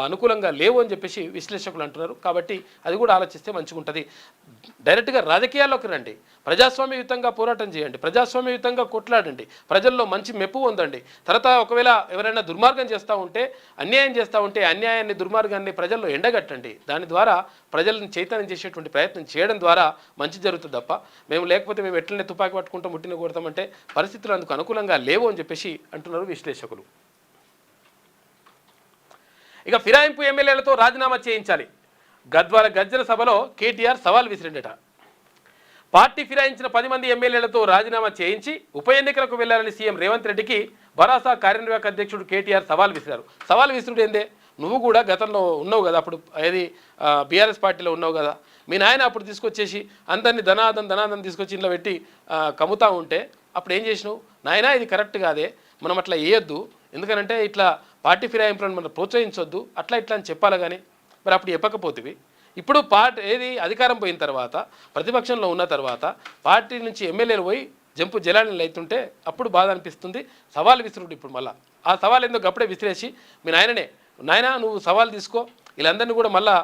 A: అనుకూలంగా లేవు అని చెప్పేసి విశ్లేషకులు అంటున్నారు. కాబట్టి అది కూడా ఆలోచిస్తే మంచిగా ఉంటుంది. డైరెక్ట్గా రాజకీయాల్లోకి రండి, ప్రజాస్వామ్యయుతంగా పోరాటం చేయండి, ప్రజాస్వామ్యయుతంగా కొట్లాడండి, ప్రజల్లో మంచి మెప్పు పొందండి. తర్వాత ఒకవేళ ఎవరైనా దుర్మార్గం చేస్తూ ఉంటే, అన్యాయం చేస్తూ ఉంటే అన్యాయాన్ని దుర్మార్గాన్ని ప్రజల్లో ఎండగట్టండి. దాని ద్వారా ప్రజలను చైతన్యం చేసేటువంటి ప్రయత్నం చేయడం ద్వారా మంచి జరుగుతుంది తప్ప లేకపోతే మేము ఎట్లనే తుపాకీ పట్టుకుంటాం ముట్టిన కొడతామంటే పరిస్థితులు అందుకు అనుకూలంగా లేవు అని చెప్పేసి అంటున్నారు విశ్లేషకులు. ఇక ఫిరాయింపు ఎమ్మెల్యేలతో రాజీనామా చేయించాలి. గద్వాల గర్జన సభలో కేటీఆర్ సవాల్ విసిరిండట. పార్టీ ఫిరాయించిన 10 మంది ఎమ్మెల్యేలతో రాజీనామా చేయించి ఉప ఎన్నికలకు వెళ్లాలని సీఎం రేవంత్ రెడ్డికి భరాసా కార్యనిర్వాహక అధ్యక్షుడు కేటీఆర్ సవాల్ విసిరారు. సవాల్ విసురుడు ఏందే, నువ్వు కూడా గతంలో ఉన్నావు కదా, అప్పుడు ఏది బీఆర్ఎస్ పార్టీలో ఉన్నావు కదా, మీ నాయన అప్పుడు తీసుకొచ్చేసి అందరినీ ధనాదం తీసుకొచ్చి ఇంట్లో పెట్టి కమ్ముతా ఉంటే అప్పుడు ఏం చేసినావు? నాయన ఇది కరెక్ట్ కాదే, మనం అట్లా వేయొద్దు, ఎందుకనంటే ఇట్లా పార్టీ ఫిరాయింపులను మనం ప్రోత్సహించొద్దు, అట్లా ఇట్లా అని చెప్పాలి. కానీ మరి అప్పుడు చెప్పకపోతివి. ఇప్పుడు అధికారం పోయిన తర్వాత ప్రతిపక్షంలో ఉన్న తర్వాత పార్టీ నుంచి ఎమ్మెల్యేలు పోయి జంపు జలాలను అవుతుంటే అప్పుడు బాధ అనిపిస్తుంది. సవాల్ విసురుడు ఇప్పుడు మళ్ళీ ఆ సవాల్ ఎందుకు అప్పుడే విసిరేసి మీ నాయన నువ్వు సవాల్ తీసుకో, వీళ్ళందరినీ కూడా మళ్ళీ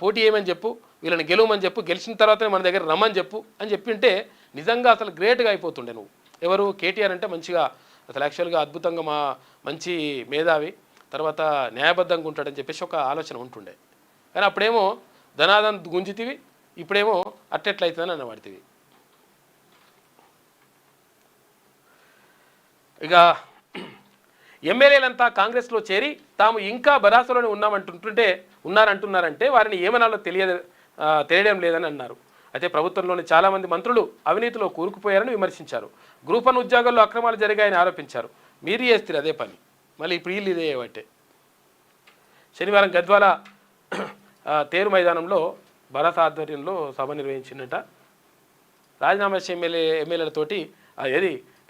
A: పోటీ చేయమని చెప్పు, వీళ్ళని గెలవమని చెప్పు, గెలిచిన తర్వాతనే మన దగ్గర రమ్మని చెప్పు అని చెప్పింటే నిజంగా అసలు గ్రేట్గా అయిపోతుండే. నువ్వు ఎవరు కేటీఆర్ అంటే మంచిగా అసలు యాక్చువల్గా అద్భుతంగా మంచి మేధావి, తర్వాత న్యాయబద్ధంగా ఉంటాడని చెప్పేసి ఒక ఆలోచన ఉంటుండే. కానీ అప్పుడేమో ధనాదం గుంజితివి, ఇప్పుడేమో అట్టెట్లయితుందని అన్నవాడితివి. ఇక ఎమ్మెల్యేలంతా కాంగ్రెస్లో చేరి తాము ఇంకా భరాసలోనే ఉన్నారంటున్నారంటే వారిని ఏమనాలో తెలియడం లేదని అన్నారు. అయితే ప్రభుత్వంలోని చాలామంది మంత్రులు అవినీతిలో కూరుకుపోయారని విమర్శించారు. గ్రూప్ 1 ఉద్యోగాల్లో అక్రమాలు జరిగాయని ఆరోపించారు. మీరు చేస్తారు అదే పని, మళ్ళీ ఇప్పుడు వీళ్ళు ఇదే ఏమంటే. శనివారం గద్వాల తేరు మైదానంలో భరాసా ఆధ్వర్యంలో సభ నిర్వహించిందట. రాజీనామా ఎమ్మెల్యేలతోటి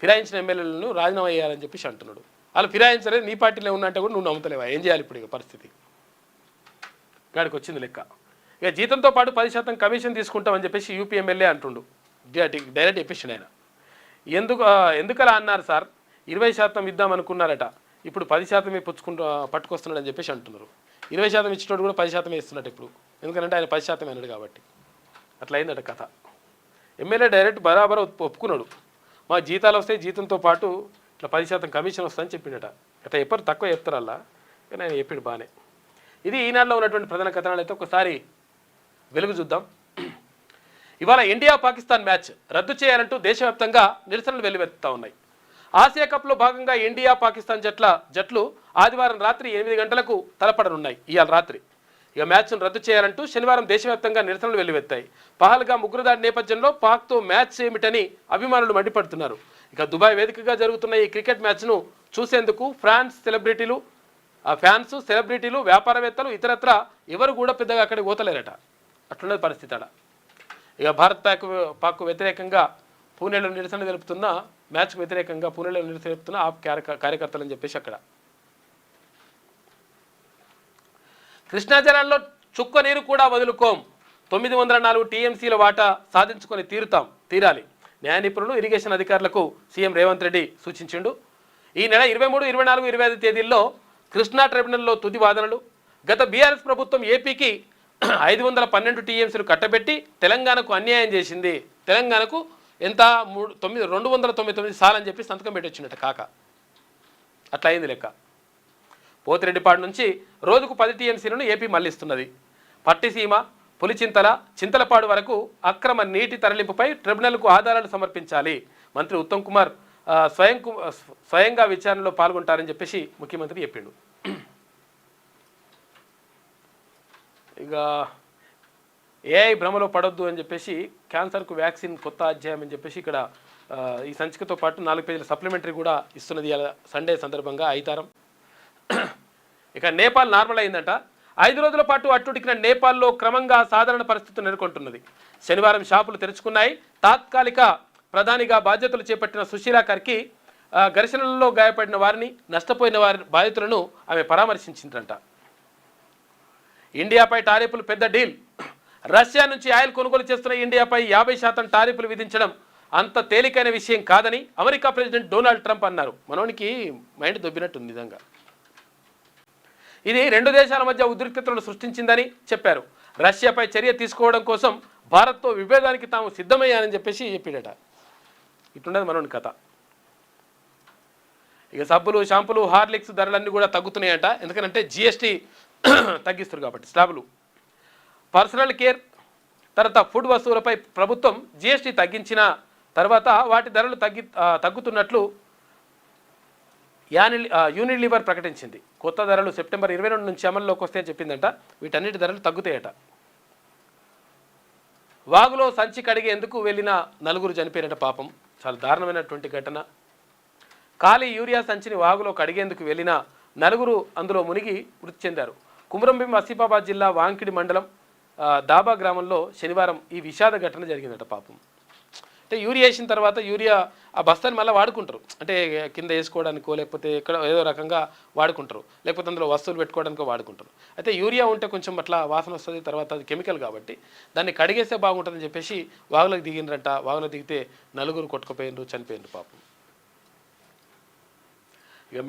A: ఫిరాయించిన ఎమ్మెల్యేలను రాజీనామా చేయాలని చెప్పేసి అంటున్నాడు. వాళ్ళు ఫిరాయించలేదు, నీ పార్టీలో ఉన్నట్టే కూడా నువ్వు నమ్ముతలేవా? ఏం చేయాలి ఇప్పుడు? ఇక పరిస్థితి గాడికి వచ్చింది లెక్క. ఇక జీతంతో పాటు 10% కమిషన్ తీసుకుంటామని చెప్పేసి యూపీ ఎమ్మెల్యే అంటుండు. డైరెక్ట్ చెప్పేసి ఆయన ఎందుకలా అన్నారు సార్, 20% ఇద్దామనుకున్నారట, ఇప్పుడు 10% పట్టుకొస్తున్నాడని చెప్పేసి అంటున్నారు. 20% ఇచ్చినోడు కూడా 10% ఇస్తున్నట్టు ఇప్పుడు, ఎందుకంటే ఆయన 10% అన్నాడు కాబట్టి అట్లా అయిందట కథ. ఎమ్మెల్యే డైరెక్ట్ బరాబర్ ఒప్పుకున్నాడు, మా జీతాలు వస్తాయి, జీతంతో పాటు ఇట్లా 10% కమిషన్ వస్తుందని చెప్పిండట. అట్లా ఎప్పుడు తక్కువ చెప్తారు అలా, కానీ ఆయన చెప్పిండు బాగానే. ఇది ఈనాడులో ఉన్నటువంటి ప్రధాన కథనాలు. అయితే ఒకసారి వెలుగు చూద్దాం. ఇవాళ ఇండియా పాకిస్తాన్ మ్యాచ్ రద్దు చేయాలంటూ దేశవ్యాప్తంగా నిరసనలు వెల్లువెత్తుతూ ఉన్నాయి. ఆసియా కప్లో భాగంగా ఇండియా పాకిస్తాన్ జట్లు ఆదివారం రాత్రి 8 గంటలకు తలపడనున్నాయి. ఇవాళ రాత్రి ఇక మ్యాచ్ను రద్దు చేయాలంటూ శనివారం దేశవ్యాప్తంగా నిరసనలు వెల్లువెత్తాయి. పహల్గామ్ ఉగ్రదాడి నేపథ్యంలో పాక్తో మ్యాచ్ ఏమిటని అభిమానులు మండిపడుతున్నారు. ఇక దుబాయ్ వేదికగా జరుగుతున్న ఈ క్రికెట్ మ్యాచ్ను చూసేందుకు ఫ్యాన్స్, సెలబ్రిటీలు, వ్యాపారవేత్తలు ఇతరత్ర ఎవరు కూడా పెద్దగా అక్కడికి పోతలేరట. అట్లున్నది పరిస్థితి అక్కడ. ఇక భారత్ పాక్ వ్యతిరేకంగా పూణేలో నిరసన తెలుపుతున్న మ్యాచ్కు వ్యతిరేకంగా పూణేలో నిరసన తెలుపుతున్న ఆప్ కార్యకర్తలు అని చెప్పేసి అక్కడ. కృష్ణా జలాల్లో చుక్క నీరు కూడా వదులుకోం, 904 టీఎంసీల వాటా సాధించుకొని తీరాలి. న్యాయ నిపుణులు, ఇరిగేషన్ అధికారులకు సీఎం రేవంత్ రెడ్డి సూచించిండు. ఈ నెల 23, 24, 25 తేదీల్లో కృష్ణా ట్రిబ్యునల్లో తుది వాదనలు. గత బీఆర్ఎస్ ప్రభుత్వం ఏపీకి 512 టీఎంసీలు కట్టబెట్టి తెలంగాణకు అన్యాయం చేసింది. తెలంగాణకు ఎంత 299 సార్లు అని చెప్పి సంతకం పెట్టొచ్చినట్టు కాక అట్లా అయింది లెక్క. పోతిరెడ్డిపాడు నుంచి రోజుకు 10 టీఎంసీలను ఏపీ మళ్లిస్తున్నది. పట్టిసీమ, పులిచింతల, చింతలపాడు వరకు అక్రమ నీటి తరలింపుపై ట్రిబ్యునల్కు ఆధారాలు సమర్పించాలి. మంత్రి ఉత్తమ్ కుమార్ స్వయంగా విచారణలో పాల్గొంటారని చెప్పేసి ముఖ్యమంత్రి చెప్పిండు. ఇక ఏఐ భ్రమలో పడొద్దు అని చెప్పేసి క్యాన్సర్కు వ్యాక్సిన్ కొత్త అధ్యాయం అని చెప్పేసి ఇక్కడ ఈ సంచికతో పాటు 4 పేజీల సప్లిమెంటరీ కూడా ఇస్తున్నది సండే సందర్భంగా ఐతారం. ఇక నేపాల్ నార్మల్ అయిందంట. 5 రోజుల పాటు అట్టుడికిన నేపాల్లో క్రమంగా సాధారణ పరిస్థితులు నెలకొంటున్నది. శనివారం షాపులు తెరుచుకున్నాయి. తాత్కాలిక ప్రధానిగా బాధ్యతలు చేపట్టిన సుశీలా కర్కి ఘర్షణలలో గాయపడిన వారిని, నష్టపోయిన వారి బాధితులను ఆమె పరామర్శించిందంట. ఇండియాపై టారిఫ్లు పెద్ద డీల్. రష్యా నుంచి ఆయిల్ కొనుగోలు చేస్తున్న ఇండియాపై 50% టారిఫ్లు విధించడం అంత తేలికైన విషయం కాదని అమెరికా ప్రెసిడెంట్ డొనాల్డ్ ట్రంప్ అన్నారు. మనోనికి మైండ్ దొబ్బినట్టుంది నిజంగా. ఇది 2 దేశాల మధ్య ఉద్రిక్తతలను సృష్టించిందని చెప్పారు. రష్యాపై చర్య తీసుకోవడం కోసం భారత్తో విభేదానికి తాము సిద్ధమయ్యానని చెప్పాడట. ఇట్లున్నది మనోని కథ. ఇక సబ్బులు, షాంపులు, హార్లిక్స్ ధరలన్నీ కూడా తగ్గుతున్నాయంట. ఎందుకంటే జిఎస్టీ తగ్గిస్తారు కాబట్టి. స్లాబులు, పర్సనల్ కేర్, తర్వాత ఫుడ్ వస్తువులపై ప్రభుత్వం జిఎస్టీ తగ్గించిన తర్వాత వాటి ధరలు తగ్గుతున్నట్లు యూనిలివర్ ప్రకటించింది. కొత్త ధరలు సెప్టెంబర్ 22 నుంచి అమల్లోకి వస్తాయని చెప్పిందంట. వీటన్నిటి ధరలు తగ్గుతాయట. వాగులో సంచి కడిగేందుకు వెళ్ళిన 4 చనిపోయినట. పాపం, చాలా దారుణమైనటువంటి ఘటన. ఖాళీ యూరియా సంచిని వాగులో కడిగేందుకు వెళ్ళిన 4 అందులో మునిగి మృతి చెందారు. కుమ్రంభీం ఆసిఫాబాద్ జిల్లా వాంకిడి మండలం దాబా గ్రామంలో శనివారం ఈ విషాద ఘటన జరిగిందట. పాపం, అంటే యూరియా వేసిన తర్వాత యూరియా ఆ బస్తాని మళ్ళీ వాడుకుంటారు. అంటే కింద వేసుకోవడానికో లేకపోతే ఎక్కడ ఏదో రకంగా వాడుకుంటారు, లేకపోతే అందులో వస్తువులు పెట్టుకోవడానికో వాడుకుంటారు. అయితే యూరియా ఉంటే కొంచెం అట్లా వాసన వస్తుంది, తర్వాత అది కెమికల్ కాబట్టి దాన్ని కడిగేస్తే బాగుంటుందని చెప్పేసి వాగులోకి దిగినరంట. వాగులో దిగితే 4 కొట్టుకుపోయినరు, చనిపోయినరు పాపం. ఇక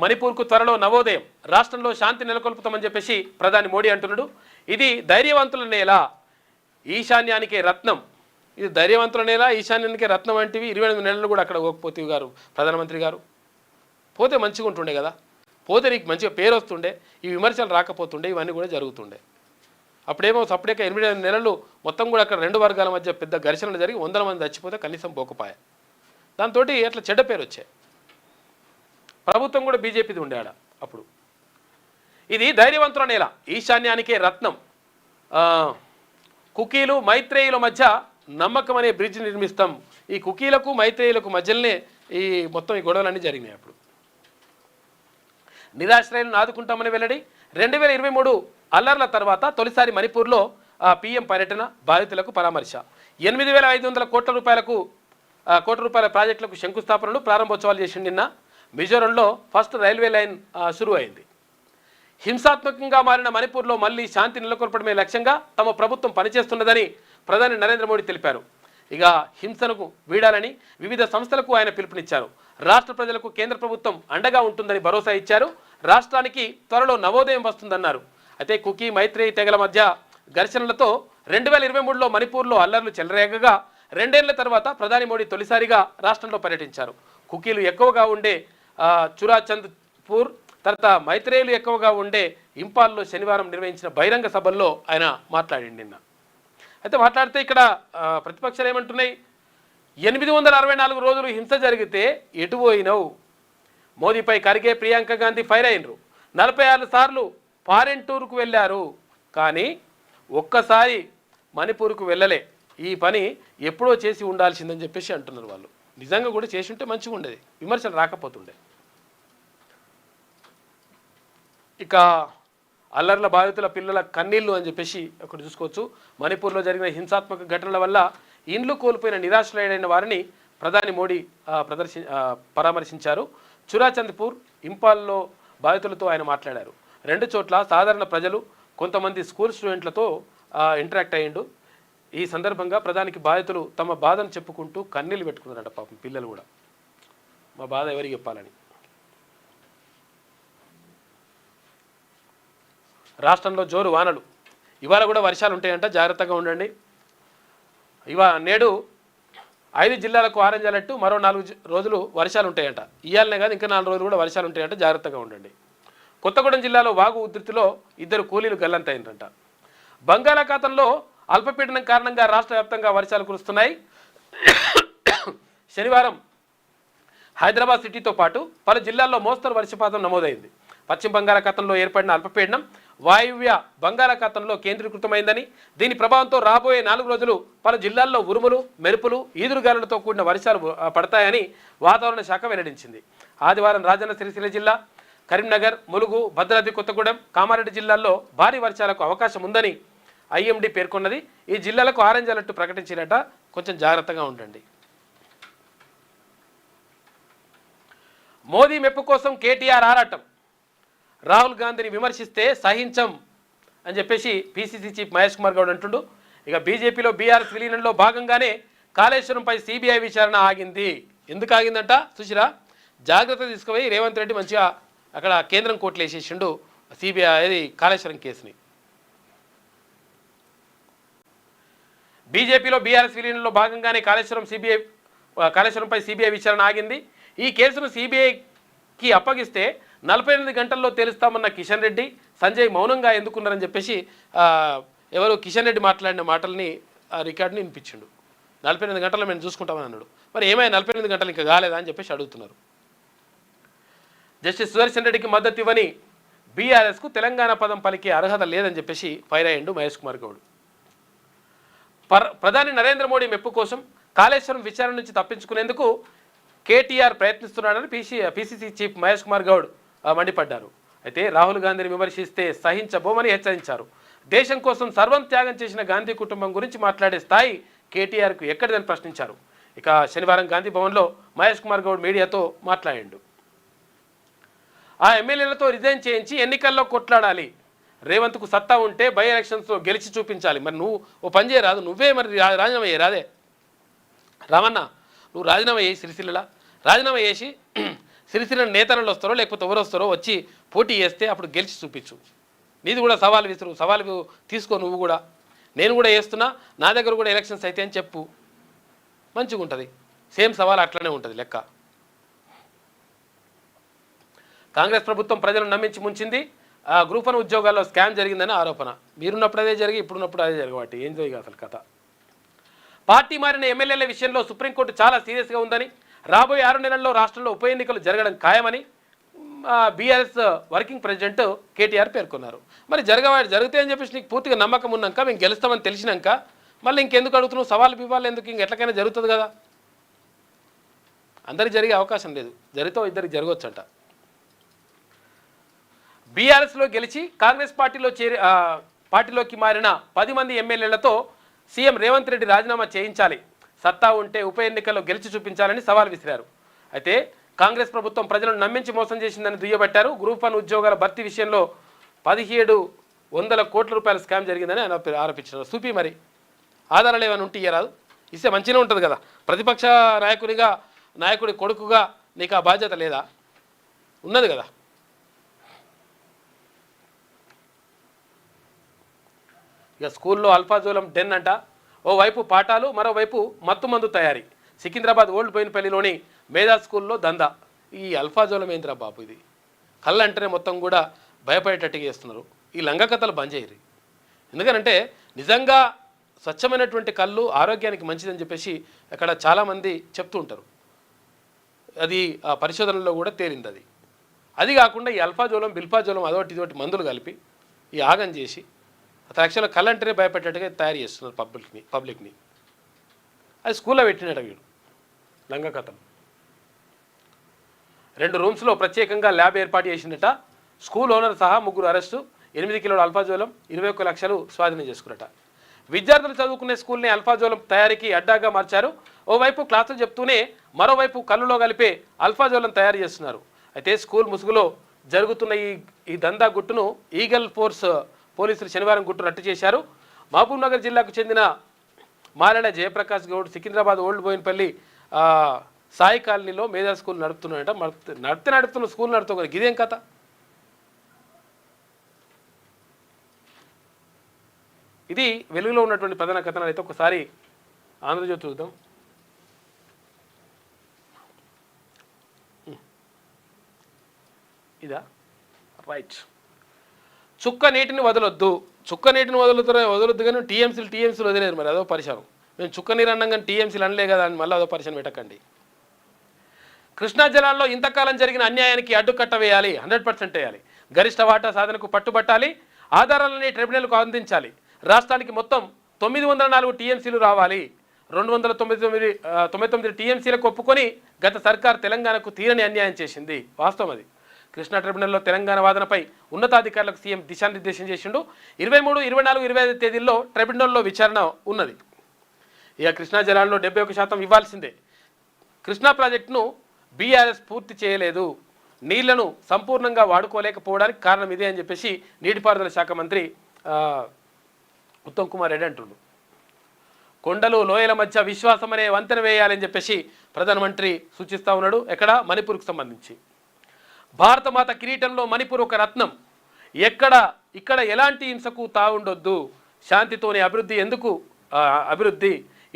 A: మణిపూర్కు త్వరలో నవోదయం. రాష్ట్రంలో శాంతి నెలకొల్పుతామని చెప్పేసి ప్రధాని మోడీ అంటున్నాడు. ఇది ధైర్యవంతుల నేల, ఈశాన్యానికే రత్నం. ఇది ధైర్యవంతుల నేల, ఈశాన్యానికే రత్నం వంటివి. 28 నెలలు కూడా అక్కడ పోకపోతే గారు ప్రధానమంత్రి గారు పోతే మంచిగా ఉంటుండే కదా. పోతే నీకు మంచిగా పేరు వస్తుండే, ఈ విమర్శలు రాకపోతుండే, ఇవన్నీ కూడా జరుగుతుండే. అప్పుడేమో సపరేట్గా 8 నెలలు మొత్తం కూడా అక్కడ 2 వర్గాల మధ్య పెద్ద ఘర్షణలు జరిగి 100 మంది చచ్చిపోతే కనీసం పోకపోయా. దాంతో అట్లా చెడ్డ పేరు వచ్చాయి. ప్రభుత్వం కూడా బీజేపీది ఉండే ఆడ అప్పుడు. ఇది ధైర్యవంతుల నేల, ఈశాన్యానికే రత్నం. కుకీలు, మైత్రేయుల మధ్య నమ్మకం అనే బ్రిడ్జ్ నిర్మిస్తాం. ఈ కుకీలకు, మైత్రేయులకు మధ్యలోనే ఈ మొత్తం ఈ గొడవలన్నీ జరిగినాయి. అప్పుడు నిరాశ్రయులను ఆదుకుంటామని వెల్లడి. 2023 అల్లర్ల తర్వాత తొలిసారి మణిపూర్లో పీఎం పర్యటన, బాధితులకు పరామర్శ. 8,500 కోట్ల రూపాయల ప్రాజెక్టులకు శంకుస్థాపనలు, ప్రారంభోత్సవాలు చేసింది నిన్న. మిజోరంలో ఫస్ట్ రైల్వే లైన్ షురూ అయింది. హింసాత్మకంగా మారిన మణిపూర్లో మళ్లీ శాంతి నెలకొల్పడమే లక్ష్యంగా తమ ప్రభుత్వం పనిచేస్తున్నదని ప్రధాని నరేంద్ర మోడీ తెలిపారు. ఇక హింసను వీడాలని వివిధ సంస్థలకు ఆయన పిలుపునిచ్చారు. రాష్ట్ర ప్రజలకు కేంద్ర ప్రభుత్వం అండగా ఉంటుందని భరోసా ఇచ్చారు. రాష్ట్రానికి త్వరలో నవోదయం వస్తుందన్నారు. అయితే కుకీ, మైత్రేయి తెగల మధ్య ఘర్షణలతో 2023లో మణిపూర్లో అల్లర్లు చెలరేగగా 2 ఏళ్ల తర్వాత ప్రధాని మోడీ తొలిసారిగా రాష్ట్రంలో పర్యటించారు. కుకీలు ఎక్కువగా ఉండే చురాచంద్పూర్, తర్వాత మైత్రేయులు ఎక్కువగా ఉండే ఇంపాల్లో శనివారం నిర్వహించిన బహిరంగ సభల్లో ఆయన మాట్లాడింది నిన్న. అయితే మాట్లాడితే ఇక్కడ ప్రతిపక్షాలు ఏమంటున్నాయి? 864 రోజులు హింస జరిగితే ఎటు పోయినవు? మోదీపై ఖర్గే, ప్రియాంక గాంధీ ఫైర్ అయినరు. 46 సార్లు ఫారెన్ టూర్కు వెళ్ళారు, కానీ ఒక్కసారి మణిపూర్కు వెళ్ళలే. ఈ పని ఎప్పుడో చేసి ఉండాల్సిందని చెప్పేసి అంటున్నారు వాళ్ళు. నిజంగా కూడా చేసి ఉంటే మంచిగా ఉండేది, విమర్శలు రాకపోతుండే. ఇక అల్లర్ల బాధితుల పిల్లల కన్నీళ్లు అని చెప్పేసి ఒకటి చూసుకోవచ్చు. మణిపూర్లో జరిగిన హింసాత్మక ఘటనల వల్ల ఇండ్లు కోల్పోయిన నిరాశ్రయులైన వారిని ప్రధాని మోడీ పరామర్శించారు. చురాచంద్పూర్, ఇంపాల్లో బాధితులతో ఆయన మాట్లాడారు. 2 చోట్ల సాధారణ ప్రజలు, కొంతమంది స్కూల్ స్టూడెంట్లతో ఇంటరాక్ట్ అయ్యిండు. ఈ సందర్భంగా ప్రధానికి బాధితులు తమ బాధను చెప్పుకుంటూ కన్నీళ్ళు పెట్టుకున్నారట. పాపం పిల్లలు కూడా మా బాధ ఎవరికి చెప్పాలని. రాష్ట్రంలో జోరు వానలు. ఇవాళ కూడా వర్షాలు ఉంటాయంట, జాగ్రత్తగా ఉండండి. నేడు 5 జిల్లాలకు ఆరెంజ్ అలర్ట్, మరో 4 రోజులు వర్షాలు ఉంటాయంట. ఇవాళనే కాదు, ఇంకా 4 రోజులు కూడా వర్షాలు ఉంటాయంట, జాగ్రత్తగా ఉండండి. కొత్తగూడెం జిల్లాలో వాగు ఉధృతిలో 2 కూలీలు గల్లంతైందంట. బంగాళాఖాతంలో అల్పపీడనం కారణంగా రాష్ట్ర వ్యాప్తంగా వర్షాలు కురుస్తున్నాయి. శనివారం హైదరాబాద్ సిటీతో పాటు పలు జిల్లాల్లో మోస్తరు వర్షపాతం నమోదైంది. పశ్చిమ బంగాళాఖాతంలో ఏర్పడిన అల్పపీడనం వాయువ్య బంగాళాఖాతంలో కేంద్రీకృతమైందని, దీని ప్రభావంతో రాబోయే 4 రోజులు పలు జిల్లాల్లో ఉరుములు, మెరుపులు, ఈదురుగాలులతో కూడిన వర్షాలు పడతాయని వాతావరణ శాఖ వెల్లడించింది. ఆదివారం రాజన్న సిరిసిల్ల జిల్లా, కరీంనగర్, ములుగు, భద్రాద్రి కొత్తగూడెం, కామారెడ్డి జిల్లాల్లో భారీ వర్షాలకు అవకాశం ఉందని ఐఎండీ పేర్కొన్నది. ఈ జిల్లాలకు ఆరెంజ్ అలర్ట్ ప్రకటించినట, కొంచెం జాగ్రత్తగా ఉండండి. మోదీ మెప్పు కోసం కేటీఆర్ ఆరాటం. రాహుల్ గాంధీని విమర్శిస్తే సహించం అని చెప్పేసి పిసిసి చీఫ్ మహేష్ కుమార్ గౌడ్ అంటుండు. ఇక బీజేపీలో బీఆర్ఎస్ విలీనంలో భాగంగానే కాళేశ్వరంపై సిబిఐ విచారణ ఆగింది. ఎందుకు ఆగిందంట సుశీరా? జాగ్రత్త తీసుకుపోయి రేవంత్ రెడ్డి మంచిగా అక్కడ కేంద్రం కోర్టులు వేసేసిండు సిబిఐ అది కాళేశ్వరం కేసుని. బీజేపీలో బీఆర్ఎస్ విలీనంలో భాగంగానే కాళేశ్వరంపై సిబిఐ విచారణ ఆగింది. ఈ కేసును సిబిఐకి అప్పగిస్తే 48 గంటల్లో తేలుస్తామన్న కిషన్ రెడ్డి, సంజయ్ మౌనంగా ఎందుకున్నారని చెప్పేసి ఎవరు కిషన్ రెడ్డి మాట్లాడిన మాటల్ని రికార్డుని వినిపించిండు. 48 గంటల్లో మేము చూసుకుంటామని అన్నాడు. మరి ఏమైనా 48 గంటలు ఇంకా కాలేదా అని చెప్పేసి అడుగుతున్నారు. జస్టిస్ సుదర్శన్ రెడ్డికి మద్దతు ఇవ్వని బీఆర్ఎస్కు తెలంగాణ పదం పలికే అర్హత లేదని చెప్పేసి ఫైర్ అయ్యిండు మహేష్ కుమార్ గౌడ్. ప్రధాని నరేంద్ర మోడీ మెప్పు కోసం కాళేశ్వరం విచారణ నుంచి తప్పించుకునేందుకు కేటీఆర్ ప్రయత్నిస్తున్నాడని పిసిసి చీఫ్ మహేష్ కుమార్ గౌడ్ మండిపడ్డారు. అయితే రాహుల్ గాంధీని విమర్శిస్తే సహించబోమని హెచ్చరించారు. దేశం కోసం సర్వం త్యాగం చేసిన గాంధీ కుటుంబం గురించి మాట్లాడే స్థాయి కేటీఆర్కు ఎక్కడిదని ప్రశ్నించారు. ఇక శనివారం గాంధీ భవన్లో మహేష్ కుమార్ గౌడ్ మీడియాతో మాట్లాడిండు. ఆ ఎమ్మెల్యేలతో రిజైన్ చేయించి ఎన్నికల్లో కొట్లాడాలి. రేవంత్కు సత్తా ఉంటే బై ఎలక్షన్స్లో గెలిచి చూపించాలి. మరి నువ్వు ఓ పని చేయరాదు, నువ్వే మరి రాజీనామా చేయరాదే రామన్న, నువ్వు రాజీనామా చేసి సిరిసిల్ల రాజీనామా చేసి సిరిసిల్ల నేతలు వస్తారో లేకపోతే ఎవరు వస్తారో వచ్చి పోటీ చేస్తే అప్పుడు గెలిచి చూపించు. నీది కూడా సవాల్ విసురు, సవాలు తీసుకో. నువ్వు కూడా నేను కూడా వేస్తున్నా, నా దగ్గర కూడా ఎలక్షన్స్ అయితే అని చెప్పు, మంచిగా ఉంటుంది. సేమ్ సవాల్ అట్లనే ఉంటుంది లెక్క. కాంగ్రెస్ ప్రభుత్వం ప్రజలను నమ్మించి ముంచింది. గ్రూప్ 1 ఉద్యోగాల్లో స్కామ్ జరిగిందని ఆరోపణ. మీరున్నప్పుడు అదే జరిగి ఇప్పుడున్నప్పుడు అదే జరగబట్టి ఏందో ఇక అసలు కథ. పార్టీ మారిన ఎమ్మెల్యేల విషయంలో సుప్రీంకోర్టు చాలా సీరియస్గా ఉందని, రాబోయే 6 నెలల్లో రాష్ట్రంలో ఉప ఎన్నికలు జరగడం ఖాయమని బీఆర్ఎస్ వర్కింగ్ ప్రెసిడెంట్ కేటీఆర్ పేర్కొన్నారు. మరి జరుగుతాయి అని చెప్పేసి నీకు పూర్తిగా నమ్మకం ఉన్నాక, మేము గెలుస్తామని తెలిసినాక మళ్ళీ ఇంకెందుకు అడుగుతున్నావు? సవాల్ బివాళ్ళు ఎందుకు? ఇంక ఎట్లకైనా జరుగుతుంది కదా. అందరికి జరిగే అవకాశం లేదు, జరిగితే ఇద్దరికి జరగవచ్చంట. బీఆర్ఎస్లో గెలిచి కాంగ్రెస్ పార్టీలోకి మారిన 10 మంది ఎమ్మెల్యేలతో సీఎం రేవంత్ రెడ్డి రాజీనామా చేయించాలి. సత్తా ఉంటే ఉప ఎన్నికల్లో గెలిచి చూపించాలని సవాల్ విసిరారు. అయితే కాంగ్రెస్ ప్రభుత్వం ప్రజలను నమ్మించి మోసం చేసిందని దుయ్యబట్టారు. గ్రూప్ 1 ఉద్యోగాల భర్తీ విషయంలో 1700 కోట్ల రూపాయల స్కామ్ జరిగిందని ఆయన ఆరోపించారు. చూపి మరి ఆధారాలు ఏమైనా ఉంటే ఇయ్యరాదు, ఇస్తే మంచిగా ఉంటుంది కదా. ప్రతిపక్ష నాయకుడి కొడుకుగా నీకు ఆ బాధ్యత లేదా? ఉన్నది కదా. ఇక స్కూల్లో అల్ఫాజోలం డెన్ అంట. ఓవైపు పాఠాలు, మరోవైపు మత్తుమందు తయారీ. సికింద్రాబాద్ ఓల్డ్ బోయినపల్లిలోని మేధా స్కూల్లో దందా. ఈ అల్ఫాజోలం ఏంద్రా బాబు? ఇది కళ్ళు అంటేనే మొత్తం కూడా భయపడేటట్టుగా చేస్తున్నారు. ఈ లంగ కథలు బంద్ చేయరు. ఎందుకనంటే నిజంగా స్వచ్ఛమైనటువంటి కళ్ళు ఆరోగ్యానికి మంచిదని చెప్పేసి అక్కడ చాలామంది చెప్తూ ఉంటారు. అది ఆ పరిశోధనలో కూడా తేలింది. అది కాకుండా ఈ అల్ఫాజోలం, బిల్ఫాజోలం అదొకటి ఇదొకటి మందులు కలిపి ఈ ఆగం చేసి అతను యాక్చువల్గా కళ్ళంటేనే భయపెట్టేట్టుగా తయారు చేస్తున్నారు పబ్లిక్ని. అది స్కూల్లో పెట్టినట్టు వీడు లంగ కథలు. 2 రూమ్స్లో ప్రత్యేకంగా ల్యాబ్ ఏర్పాటు చేసినట్ట. స్కూల్ ఓనర్ సహా 3 అరెస్టు. 8 కిలోల అల్ఫాజోలం, 21 లక్షలు స్వాధీనం చేసుకున్నట. విద్యార్థులు చదువుకునే స్కూల్ని అల్ఫాజోలం తయారీకి అడ్డాగా మార్చారు. ఓవైపు క్లాసులు చెప్తూనే మరోవైపు కళ్ళులో కలిపే అల్ఫాజోలం తయారు చేస్తున్నారు. అయితే స్కూల్ ముసుగులో జరుగుతున్న ఈ దందా గుట్టును ఈగల్ ఫోర్స్ పోలీసులు శనివారం గుట్టు రట్టు చేశారు. మహబూబ్ నగర్ జిల్లాకు చెందిన మారెడ జయప్రకాష్ గౌడ్ సికింద్రాబాద్ ఓల్డ్ బోయినపల్లి సాయి కాలనీలో మేధా స్కూల్ నడుపుతున్నాడట. నడుపుతున్న స్కూల్ నడుపుతున్నారు. ఇదేం కథ? ఇది వెలుగులో ఉన్నటువంటి ప్రధాన కథనాలు. అయితే ఒకసారి ఆంధ్రజ్యోతి చూద్దాం. ఇదా రైట్. చుక్క నీటిని వదలొద్దు వదలొద్దు కానీ టీఎంసీలు వదిలేరు. మరి అదో పరిశానం. మేము చుక్క నీరు అన్నాం కానీ టీఎంసీలు అనలే కదా అని మళ్ళీ అదో పరిశానం పెట్టకండి. కృష్ణా జలాల్లో ఇంతకాలం జరిగిన అన్యాయానికి అడ్డుకట్ట వేయాలి, 100% వేయాలి. గరిష్ట వాటా సాధనకు పట్టుబట్టాలి. ఆధారాలని ట్రిబ్యునల్కు అందించాలి. రాష్ట్రానికి మొత్తం 904 టీఎంసీలు రావాలి. 299 టీఎంసీలకు ఒప్పుకొని గత సర్కార్ తెలంగాణకు తీరని అన్యాయం చేసింది. వాస్తవం అది. కృష్ణా ట్రిబ్యునల్లో తెలంగాణ వాదనపై ఉన్నతాధికారులకు సీఎం దిశానిర్దేశం చేసిండు. 23, 24, 25 తేదీల్లో ట్రిబ్యునల్లో విచారణ ఉన్నది. ఇక కృష్ణా జలాల్లో 71% ఇవ్వాల్సిందే. కృష్ణా ప్రాజెక్టును బీఆర్ఎస్ పూర్తి చేయలేదు, నీళ్లను సంపూర్ణంగా వాడుకోలేకపోవడానికి కారణం ఇదే అని చెప్పేసి నీటిపారుదల శాఖ మంత్రి ఉత్తమ్ కుమార్ రెడ్డి అంటున్నారు. కొండలు లోయల మధ్య విశ్వాసం అనే వంతెన వేయాలని చెప్పేసి ప్రధానమంత్రి సూచిస్తూ ఉన్నాడు. ఎక్కడ? మణిపూర్కు సంబంధించి. భారతమాత కిరీటంలో మణిపూర్ ఒక రత్నం. ఇక్కడ ఎలాంటి హింసకు తావుండొద్దు, శాంతితోని అభివృద్ధి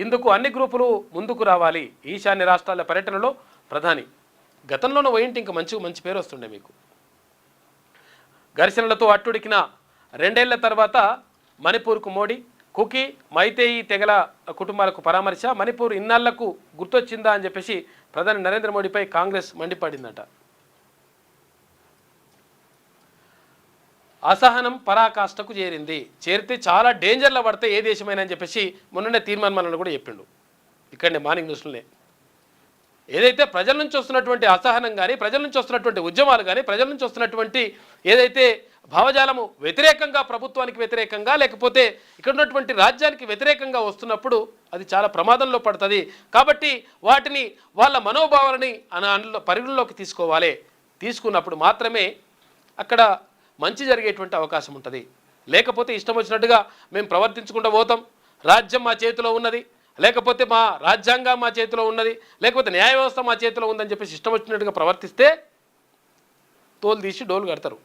A: ఇందుకు అన్ని గ్రూపులు ముందుకు రావాలి. ఈశాన్య రాష్ట్రాల పర్యటనలో ప్రధాని గతంలోనూ పోయింటి ఇంకా మంచి పేరు వస్తుండే మీకు. ఘర్షణలతో అట్టుడికిన 2 ఏళ్ల తర్వాత మణిపూర్కు మోడీ. కుకి, మైతేయి తెగల కుటుంబాలకు పరామర్శ. మణిపూర్ ఇన్నాళ్లకు గుర్తొచ్చిందా అని చెప్పేసి ప్రధాని నరేంద్ర మోడీపై కాంగ్రెస్ మండిపడిందట. అసహనం పరాకాష్ఠకు చేరితే చాలా డేంజర్లో పడితే ఏ దేశమైనా అని చెప్పేసి మొన్ననే తీర్మానం కూడా చెప్పిండు. ఇక్కడనే మార్నింగ్ న్యూస్లోనే ఏదైతే ప్రజల నుంచి వస్తున్నటువంటి అసహనం కానీ, ప్రజల నుంచి వస్తున్నటువంటి ఉద్యమాలు కానీ, ప్రజల నుంచి వస్తున్నటువంటి ఏదైతే భావజాలము వ్యతిరేకంగా, ప్రభుత్వానికి వ్యతిరేకంగా, లేకపోతే ఇక్కడ ఉన్నటువంటి రాజ్యానికి వ్యతిరేకంగా వస్తున్నప్పుడు అది చాలా ప్రమాదంలో పడుతుంది. కాబట్టి వాటిని, వాళ్ళ మనోభావాలని పరిగణలోకి తీసుకోవాలి. తీసుకున్నప్పుడు మాత్రమే అక్కడ మంచి జరిగేటువంటి అవకాశం ఉంటుంది. లేకపోతే ఇష్టం వచ్చినట్టుగా మేము ప్రవర్తించుకుంటూ పోతాం, రాజ్యం మా చేతిలో ఉన్నది, లేకపోతే మా రాజ్యాంగం మా చేతిలో ఉన్నది, లేకపోతే న్యాయ వ్యవస్థ మా చేతిలో ఉందని చెప్పేసి ఇష్టం వచ్చినట్టుగా ప్రవర్తిస్తే తోలు తీసి డోలు కడతారు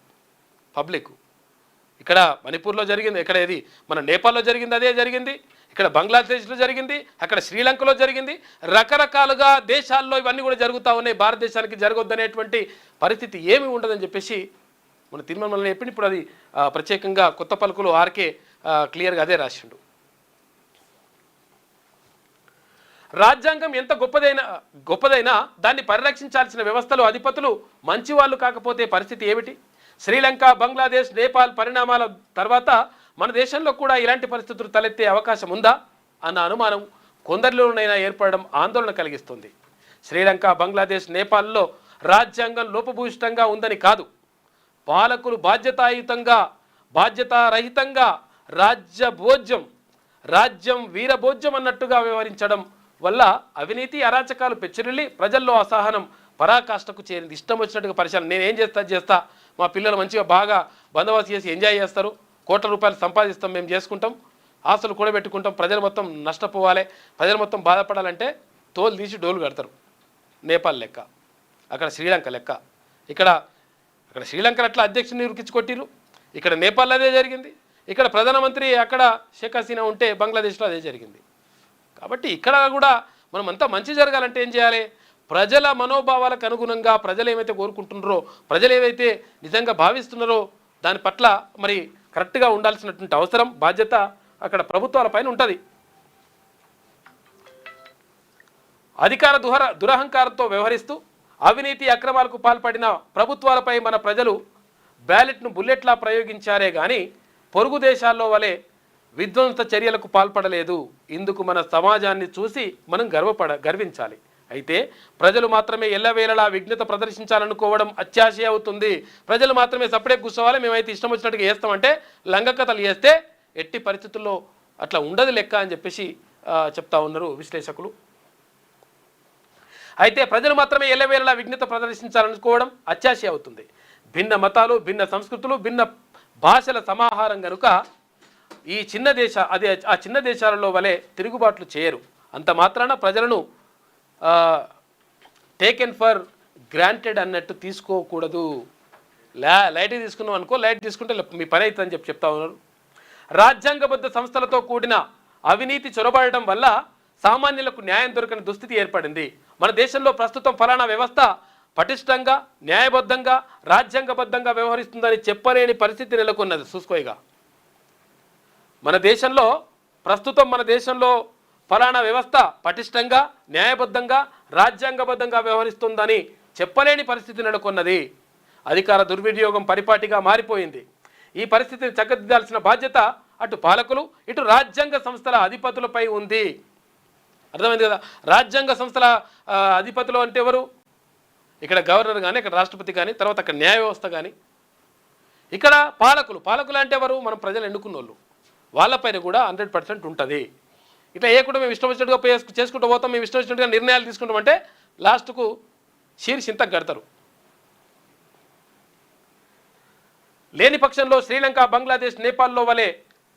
A: పబ్లిక్. ఇక్కడ మణిపూర్లో జరిగింది, ఇక్కడ ఇది మన నేపాల్లో జరిగింది, అదే జరిగింది. ఇక్కడ బంగ్లాదేశ్లో జరిగింది, అక్కడ శ్రీలంకలో జరిగింది. రకరకాలుగా దేశాల్లో ఇవన్నీ కూడా జరుగుతూ ఉన్నాయి. భారతదేశానికి జరగొద్దనేటువంటి పరిస్థితి ఏమి ఉండదని చెప్పేసి మన తీర్మానం చెప్పింది. ఇప్పుడు అది ప్రత్యేకంగా కొత్త పలుకులు ఆర్కే క్లియర్గా అదే రాసిండు. రాజ్యాంగం ఎంత గొప్పదైనా దాన్ని పరిరక్షించాల్సిన వ్యవస్థలు, అధిపతులు మంచి వాళ్ళు కాకపోతే పరిస్థితి ఏమిటి? శ్రీలంక, బంగ్లాదేశ్, నేపాల్ పరిణామాల తర్వాత మన దేశంలో కూడా ఇలాంటి పరిస్థితులు తలెత్తే అవకాశం ఉందా అన్న అనుమానం కొందరిలోనైనా ఏర్పడడం ఆందోళన కలిగిస్తుంది. శ్రీలంక, బంగ్లాదేశ్, నేపాల్లో రాజ్యాంగం లోపభూయిష్టంగా ఉందని కాదు, పాలకులు బాధ్యతారహితంగా రాజ్యం వీరభోజ్యం అన్నట్టుగా వ్యవహరించడం వల్ల అవినీతి, అరాచకాలు పెచ్చురిల్లి ప్రజల్లో అసహనం పరాకాష్ఠకు చేరింది. ఇష్టం వచ్చినట్టుగా పరిశీలన, నేను ఏం చేస్తా, మా పిల్లలు మంచిగా బాగా బందోబస్తు చేసి ఎంజాయ్ చేస్తారు, కోట్ల రూపాయలు సంపాదిస్తాం, మేము చేసుకుంటాం, ఆస్తులు కూడబెట్టుకుంటాం, ప్రజలు మొత్తం నష్టపోవాలి, ప్రజలు మొత్తం బాధపడాలంటే తోలు తీసి డోలు కడతారు. నేపాల్ లెక్క, అక్కడ శ్రీలంక లెక్క. ఇక్కడ శ్రీలంకలో అట్లా అధ్యక్షుని ఉరికించుకొట్టిరు, ఇక్కడ నేపాల్లో అదే జరిగింది. ఇక్కడ ప్రధానమంత్రి అక్కడ షేక్ హసీనా ఉంటే బంగ్లాదేశ్లో అదే జరిగింది. కాబట్టి ఇక్కడ కూడా మనం అంతా మంచి జరగాలంటే ఏం చేయాలి? ప్రజల మనోభావాలకు అనుగుణంగా ప్రజలు ఏమైతే కోరుకుంటున్నారో, ప్రజలు ఏవైతే నిజంగా భావిస్తున్నారో దాని పట్ల మరి కరెక్ట్గా ఉండాల్సినటువంటి అవసరం, బాధ్యత అక్కడ ప్రభుత్వాల పైన ఉంటుంది. అధికార దురహంకారంతో వ్యవహరిస్తూ అవినీతి అక్రమాలకు పాల్పడిన ప్రభుత్వాలపై మన ప్రజలు బ్యాలెట్ను బుల్లెట్లా ప్రయోగించారే కానీ పొరుగు దేశాల్లో వలె విధ్వంస చర్యలకు పాల్పడలేదు. ఇందుకు మన సమాజాన్ని చూసి మనం గర్వించాలి. అయితే ప్రజలు మాత్రమే ఎల్లవేళలా విఘ్నత ప్రదర్శించాలనుకోవడం అత్యాశ అవుతుంది. ప్రజలు మాత్రమే సపడే కూర్చోవాలి, మేమైతే ఇష్టం వచ్చినట్టుగా చేస్తామంటే లంగకథలు చేస్తే ఎట్టి పరిస్థితుల్లో అట్లా ఉండదు లెక్క అని చెప్పేసి చెప్తా ఉన్నారు విశ్లేషకులు. అయితే ప్రజలు మాత్రమే ఎల్లవేళలా విఘ్నత ప్రదర్శించాలనుకోవడం అత్యాశ అవుతుంది. భిన్న మతాలు, భిన్న సంస్కృతులు, భిన్న భాషల సమాహారం కనుక ఆ చిన్న దేశాలలో వలె తిరుగుబాట్లు చేయరు. అంత మాత్రాన ప్రజలను టేకెన్ ఫర్ గ్రాంటెడ్ అన్నట్టు తీసుకోకూడదు. లైట్ తీసుకున్నాం అనుకో, లైట్ తీసుకుంటే మీ పని అవుతుందని చెప్తా ఉన్నారు. రాజ్యాంగబద్ధ సంస్థలతో కూడిన అవినీతి చొరబడటం వల్ల సామాన్యులకు న్యాయం దొరకని దుస్థితి ఏర్పడింది. మన దేశంలో ప్రస్తుతం ఫలానా వ్యవస్థ పటిష్టంగా, న్యాయబద్ధంగా, రాజ్యాంగబద్ధంగా వ్యవహరిస్తుందని చెప్పలేని పరిస్థితి నెలకొన్నది. చూసుకోయిగా మన దేశంలో ఫలానా వ్యవస్థ పటిష్టంగా, న్యాయబద్ధంగా, రాజ్యాంగబద్ధంగా వ్యవహరిస్తుందని చెప్పలేని పరిస్థితి నెలకొన్నది. అధికార దుర్వినియోగం పరిపాటిగా మారిపోయింది. ఈ పరిస్థితిని చక్కదిద్దాల్సిన బాధ్యత అటు పాలకులు, ఇటు రాజ్యాంగ సంస్థల అధిపతులపై ఉంది. అర్థమైంది కదా. రాజ్యాంగ సంస్థల అధిపతులు అంటే ఎవరు? ఇక్కడ గవర్నర్ కానీ, ఇక్కడ రాష్ట్రపతి కానీ, తర్వాత అక్కడ న్యాయ వ్యవస్థ కానీ. ఇక్కడ పాలకులు అంటే ఎవరు? మనం ప్రజలు ఎన్నుకున్న వాళ్ళు. వాళ్ళపైన కూడా 100% ఉంటుంది. ఇట్లా ఏకుండా మేము ఇష్టం వచ్చినట్టుగా చేసుకుంటూ పోతాం, మేము ఇష్టం వచ్చినట్టుగా నిర్ణయాలు తీసుకుంటామంటే లాస్ట్కు చింతకు కడతారు. లేని పక్షంలో శ్రీలంక, బంగ్లాదేశ్, నేపాల్లో వలె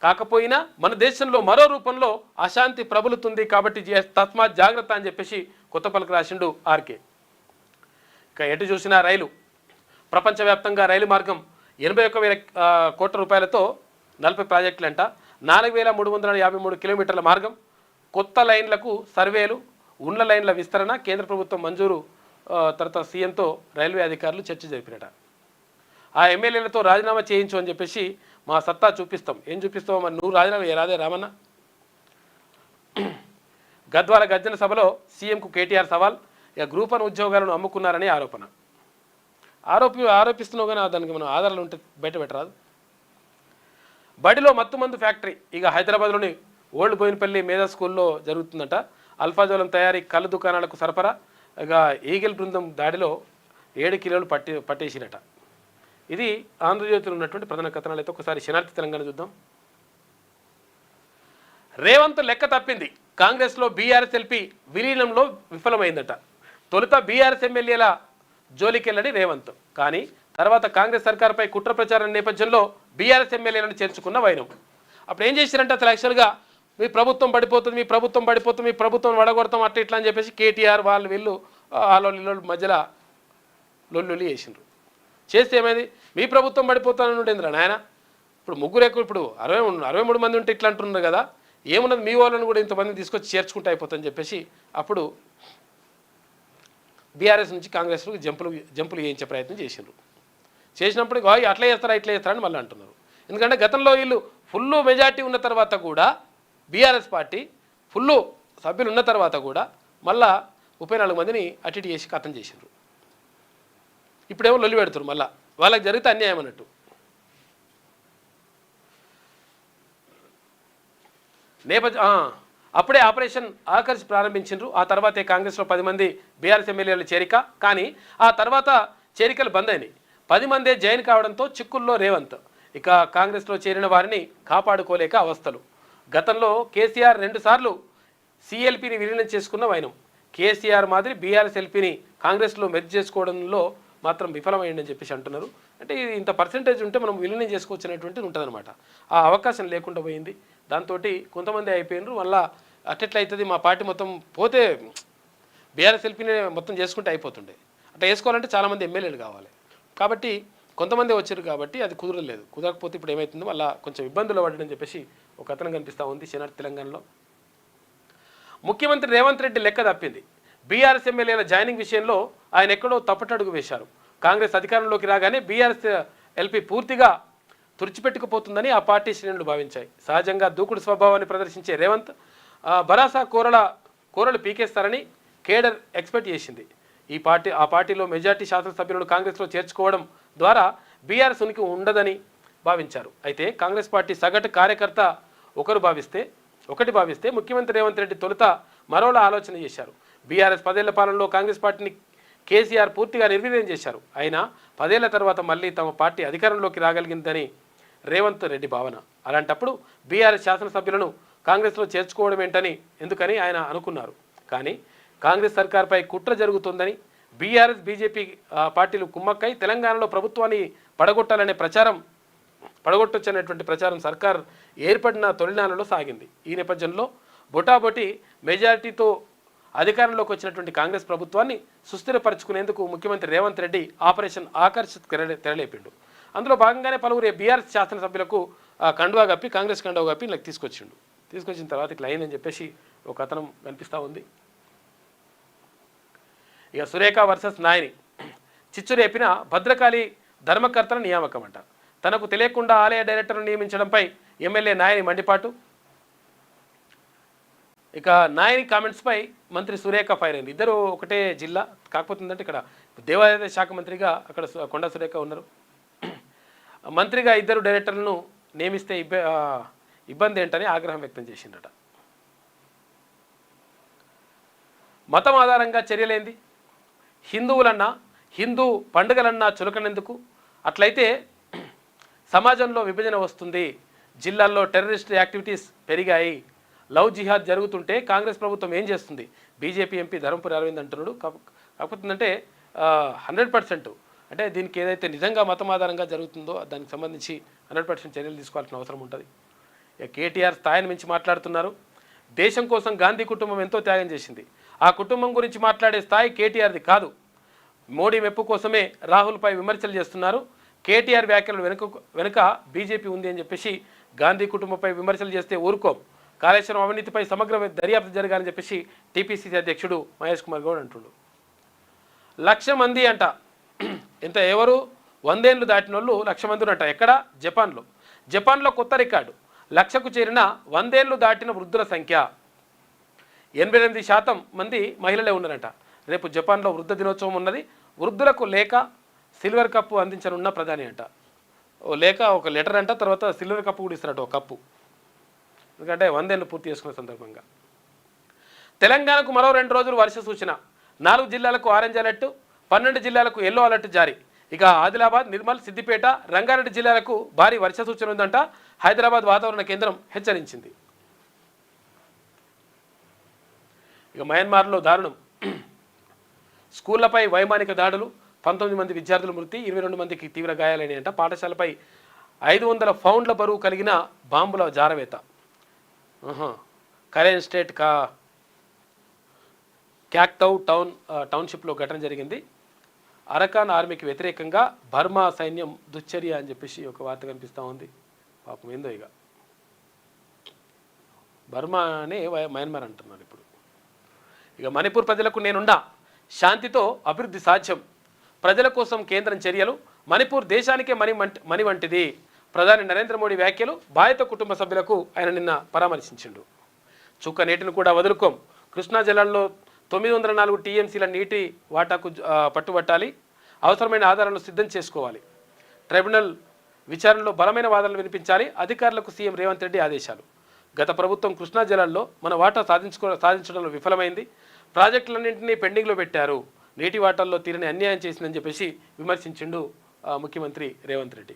A: కాకపోయినా మన దేశంలో మరో రూపంలో అశాంతి ప్రబలుతుంది. కాబట్టి తస్మాత్ జాగ్రత్త అని చెప్పేసి కొత్త పలుకు రాసిండు ఆర్కే. ఇక ఎటు చూసినా రైలు, ప్రపంచవ్యాప్తంగా రైలు మార్గం 81,000 కోట్ల రూపాయలతో 40 ప్రాజెక్టులంట, 4,353 కిలోమీటర్ల మార్గం, కొత్త లైన్లకు సర్వేలు, ఉన్న లైన్ల విస్తరణ, కేంద్ర ప్రభుత్వం మంజూరు. తర్వాత సీఎంతో రైల్వే అధికారులు చర్చ జరిపినట. ఆ ఎమ్మెల్యేలతో రాజీనామా చేయించు అని చెప్పేసి మా సత్తా చూపిస్తాం. ఏం చూపిస్తావు మరి? నువ్వు రాజీనామా రాదే రామన్న. గద్వాల గర్జన సభలో సీఎంకు కేటీఆర్ సవాల్. ఇక గ్రూప్ 1 ఉద్యోగాలను అమ్ముకున్నారని ఆరోపణ. ఆరోపిస్తున్నావు కానీ దానికి మనం ఆధారాలు ఉంటే బయట పెట్టరాదు. బడిలో మత్తుమందు ఫ్యాక్టరీ ఇక హైదరాబాద్లోని ఓల్డ్ బోయినపల్లి మేధా స్కూల్లో జరుగుతుందట. అల్ఫాజోలం తయారీ, కళ్ళు దుకాణాలకు సరఫరా. ఇక ఈగల్ బృందం దాడిలో 7 కిలోలు పట్టేసినట. ఇది ఆంధ్రజ్యోతిలో ఉన్నటువంటి ప్రధాన కథనాలు. అయితే ఒకసారి శనార్థి తెలంగాణ చూద్దాం. రేవంత్ లెక్క తప్పింది, కాంగ్రెస్లో బీఆర్ఎస్ ఎల్పీ విలీనంలో విఫలమైందట. తొలుత బీఆర్ఎస్ ఎమ్మెల్యేల జోలికెళ్ళని రేవంత్, కానీ తర్వాత కాంగ్రెస్ సర్కార్పై కుట్ర ప్రచారం నేపథ్యంలో బీఆర్ఎస్ ఎమ్మెల్యేలను చేర్చుకున్న వైనం. అప్పుడు ఏం చేశారంటే అసలు యాక్చువల్గా మీ ప్రభుత్వం పడిపోతుంది, మీ ప్రభుత్వం వడగొడతాం అట్లా ఇట్లా అని చెప్పేసి కేటీఆర్ వాళ్ళు వీళ్ళు ఆలోళ్ళు మధ్యలో లొల్లులి చేసిండ్రు. చేస్తే ఏమైంది? మీ ప్రభుత్వం పడిపోతానని ఉండేంద్రా నాయన. ఇప్పుడు ఇప్పుడు 63 మంది ఉంటే ఇట్లా అంటున్నారు కదా, ఏమున్నది మీ వాళ్ళని కూడా ఇంతమందిని తీసుకొచ్చి చేర్చుకుంటే అయిపోతుందని చెప్పేసి అప్పుడు బీఆర్ఎస్ నుంచి కాంగ్రెస్కు జంపులు చేయించే ప్రయత్నం చేసినప్పుడు అట్లా చేస్తారా ఇట్లా చేస్తారని మళ్ళీ అంటున్నారు. ఎందుకంటే గతంలో వీళ్ళు ఫుల్ మెజార్టీ ఉన్న తర్వాత కూడా బీఆర్ఎస్ పార్టీ ఫుల్ సభ్యులు ఉన్న తర్వాత కూడా మళ్ళా 34 మందిని అటు చేసి కథం చేసిండ్రు. ఇప్పుడేమో లొల్లి పెడుతున్నారు, మళ్ళీ వాళ్ళకి జరిగితే అన్యాయం అన్నట్టు. అప్పుడే ఆపరేషన్ ఆకర్ష్ ప్రారంభించారు. ఆ తర్వాతే కాంగ్రెస్లో 10 మంది బీఆర్ఎస్ ఎమ్మెల్యేల చేరిక. కానీ ఆ తర్వాత చేరికలు బంద్ అయినాయి. 10 మందే జాయిన్ కావడంతో చిక్కుల్లో రేవంత్. ఇక కాంగ్రెస్లో చేరిన వారిని కాపాడుకోలేక అవస్థలు. గతంలో కేసీఆర్ 2 సార్లు సిఎల్పిని విలీనం చేసుకున్న వైనం. కేసీఆర్ మాదిరి బీఆర్ఎస్ ఎల్పీని కాంగ్రెస్లో మెర్జ్ చేసుకోవడంలో మాత్రం విఫలమైందని చెప్పేసి అంటున్నారు. అంటే ఇంత పర్సెంటేజ్ ఉంటే మనం విలీనం చేసుకోవచ్చు అనేటువంటిది ఉంటుందన్నమాట. ఆ అవకాశం లేకుండా పోయింది. దాంతో కొంతమంది అయిపోయినారు. మళ్ళీ అట్టెట్లయితుంది, మా పార్టీ మొత్తం పోతే బీఆర్ఎస్ ఎల్పీని మొత్తం చేసుకుంటే అయిపోతుండే. అట్లా వేసుకోవాలంటే చాలామంది ఎమ్మెల్యేలు కావాలి. కాబట్టి కొంతమంది వచ్చారు కాబట్టి అది కుదరలేదు. కుదరకపోతే ఇప్పుడు ఏమవుతుందో మళ్ళీ కొంచెం ఇబ్బందులు పడ్డని చెప్పేసి ఒక కథనం కనిపిస్తూ ఉంది శనార్థి తెలంగాణలో. ముఖ్యమంత్రి రేవంత్ రెడ్డి లెక్క తప్పింది. బీఆర్ఎస్ ఎమ్మెల్యేల జాయినింగ్ విషయంలో ఆయన ఎక్కడో తప్పటడుగు వేశారు. కాంగ్రెస్ అధికారంలోకి రాగానే బీఆర్ఎస్ ఎల్పీ పూర్తిగా తుడిచిపెట్టుకుపోతుందని ఆ పార్టీ శ్రేణులు భావించాయి. సహజంగా దూకుడు స్వభావాన్ని ప్రదర్శించే రేవంత్ భరాసా కూరలు పీకేస్తారని కేడర్ ఎక్స్పెక్ట్ చేసింది. ఆ పార్టీలో మెజార్టీ శాసనసభ్యులను కాంగ్రెస్లో చేర్చుకోవడం ద్వారా బీఆర్ఎస్ ఉనికి ఉండదని భావించారు. అయితే కాంగ్రెస్ పార్టీ సగటు కార్యకర్త ఒకటి భావిస్తే ముఖ్యమంత్రి రేవంత్ రెడ్డి తొలుత మరోలా ఆలోచన చేశారు. బీఆర్ఎస్ 10 ఏళ్ల పాలనలో కాంగ్రెస్ పార్టీని కేసీఆర్ పూర్తిగా నిర్వీర్యం చేశారు. అయినా 10 ఏళ్ల తర్వాత మళ్ళీ తమ పార్టీ అధికారంలోకి రాగలిగిందని రేవంత్ రెడ్డి భావన. అలాంటప్పుడు బీఆర్ఎస్ శాసనసభ్యులను కాంగ్రెస్లో చేర్చుకోవడం ఏంటని ఎందుకని ఆయన అనుకున్నారు. కానీ కాంగ్రెస్ సర్కార్పై కుట్ర జరుగుతుందని బీఆర్ఎస్ బీజేపీ పార్టీలు కుమ్మక్కై తెలంగాణలో ప్రభుత్వాన్ని పడగొట్టొచ్చనేటువంటి ప్రచారం సర్కార్ ఏర్పడిన తొలినాళ్ళలో సాగింది. ఈ నేపథ్యంలో బొటాబొటి మెజారిటీతో అధికారంలోకి వచ్చినటువంటి కాంగ్రెస్ ప్రభుత్వాన్ని సుస్థిరపరచుకునేందుకు ముఖ్యమంత్రి రేవంత్ రెడ్డి ఆపరేషన్ ఆకర్ష్ తెరలేపిండు. అందులో భాగంగానే పలువురు బీఆర్ఎస్ శాసనసభ్యులకు కండువా కప్పి కాంగ్రెస్ కండువా కప్పి ఇలా తీసుకొచ్చిన తర్వాత ఇట్లా అయిందని చెప్పేసి ఒక కథనం కనిపిస్తూ ఉంది. ఇక సురేఖ వర్సెస్ నాయని చిచ్చురేపిన భద్రకాళి ధర్మకర్తల నియామకం అంట. తనకు తెలియకుండా ఆలయ డైరెక్టర్ను నియమించడంపై ఎమ్మెల్యే నాయని మండిపాటు. ఇక నాయని కామెంట్స్పై మంత్రి సురేఖ ఫైర్ అయింది. ఇద్దరు ఒకటే జిల్లా, కాకపోతే ఏంటంటే ఇక్కడ దేవాదాయ శాఖ మంత్రిగా అక్కడ కొండా సురేఖ ఉన్నారు. మంత్రిగా ఇద్దరు డైరెక్టర్లను నియమిస్తే ఇబ్బంది ఏంటని ఆగ్రహం వ్యక్తం చేసిందట. మతం ఆధారంగా చర్యలేంది? హిందువులన్నా హిందూ పండుగలన్నా చులకనెందుకు? అట్లయితే సమాజంలో విభజన వస్తుంది, జిల్లాల్లో టెర్రరిస్ట్ యాక్టివిటీస్ పెరిగాయి, లవ్ జిహాద్ జరుగుతుంటే కాంగ్రెస్ ప్రభుత్వం ఏం చేస్తుంది? బీజేపీ ఎంపీ ధర్మపురి అరవింద్ అంటున్నాడు. కాకపోతే అంటే 100% అంటే దీనికి ఏదైతే నిజంగా మతం ఆధారంగా జరుగుతుందో దానికి సంబంధించి 100% చర్యలు తీసుకోవాల్సిన అవసరం ఉంటుంది. కేటీఆర్ స్థాయిని మించి మాట్లాడుతున్నారు. దేశం కోసం గాంధీ కుటుంబం ఎంతో త్యాగం చేసింది. ఆ కుటుంబం గురించి మాట్లాడే స్థాయి కేటీఆర్ది కాదు. మోడీ మెప్పు కోసమే రాహుల్పై విమర్శలు చేస్తున్నారు. కేటీఆర్ వ్యాఖ్యలు వెనుక బీజేపీ ఉంది అని చెప్పేసి గాంధీ కుటుంబంపై విమర్శలు చేస్తే ఊరుకోం. కాళేశ్వరం అవినీతిపై సమగ్ర దర్యాప్తు జరగాలని చెప్పేసి టీపీసీసీ అధ్యక్షుడు మహేష్ కుమార్ గౌడ్ అంటుండు. 1,00,000 మంది అంట. ఎంత ఎవరు 100 ఏళ్ళు దాటిన వాళ్ళు 1,00,000 మంది అంట. ఎక్కడ? జపాన్లో కొత్త రికార్డు. 1,00,000కు చేరిన 100 ఏళ్ళు దాటిన వృద్ధుల సంఖ్య 88% మంది మహిళలే ఉన్నారంట. రేపు జపాన్లో వృద్ధ దినోత్సవం ఉన్నది. వృద్ధులకు లేక సిల్వర్ కప్పు అందించనున్న ప్రధాని అంట. లేక ఒక లెటర్ అంట, తర్వాత సిల్వర్ కప్పు కూడా ఇస్తారట, ఒక కప్పు. ఎందుకంటే 100 ఏళ్ళు పూర్తి చేసుకునే సందర్భంగా. తెలంగాణకు మరో 2 రోజులు వర్ష సూచన. 4 జిల్లాలకు ఆరెంజ్ అలర్ట్, 12 జిల్లాలకు ఎల్లో అలర్ట్ జారీ. ఇక ఆదిలాబాద్, నిర్మల్, సిద్దిపేట, రంగారెడ్డి జిల్లాలకు భారీ వర్ష సూచన ఉందంట. హైదరాబాద్ వాతావరణ కేంద్రం హెచ్చరించింది. ఇక మయన్మార్లో దారుణం. స్కూళ్లపై వైమానిక దాడులు, 19 మంది విద్యార్థులు మృతి, 22 మందికి తీవ్ర గాయాలైనాయంట. పాఠశాలపై 500 పౌండ్ల బరువు కలిగిన బాంబుల జారవేత. కరేన్ స్టేట్ క్యాక్టౌ టౌన్షిప్లో ఘటన జరిగింది. అరకాన్ ఆర్మీకి వ్యతిరేకంగా బర్మా సైన్యం దుశ్చర్య అని చెప్పేసి ఒక వార్త కనిపిస్తూ ఉంది. పాపం ఏందో బర్మా అనే మయన్మార్ అంటున్నారు ఇప్పుడు. ఇక మణిపూర్ ప్రజలకు నేనుండా, శాంతితో అభివృద్ధి సాధ్యం, ప్రజల కోసం కేంద్రం చర్యలు, మణిపూర్ దేశానికే మణి వంటిది. ప్రధాని నరేంద్ర మోడీ వ్యాఖ్యలు. బాధిత కుటుంబ సభ్యులకు ఆయన నిన్న పరామర్శించిండు. చుక్క నీటిని కూడా వదులుకోం. కృష్ణా జిల్లాలో 904 టీఎంసీల నీటి వాటాకు పట్టుబట్టాలి. అవసరమైన ఆధారాలను సిద్ధం చేసుకోవాలి. ట్రైబ్యునల్ విచారణలో బలమైన వాదనలు వినిపించాలి. అధికారులకు సీఎం రేవంత్ రెడ్డి ఆదేశాలు. గత ప్రభుత్వం కృష్ణా జిల్లాలో మన వాటా సాధించడంలో విఫలమైంది. ప్రాజెక్టులన్నింటినీ పెండింగ్లో పెట్టారు. నీటి వాటాల్లో తీరని అన్యాయం చేసిందని చెప్పేసి విమర్శించిండు ముఖ్యమంత్రి రేవంత్ రెడ్డి.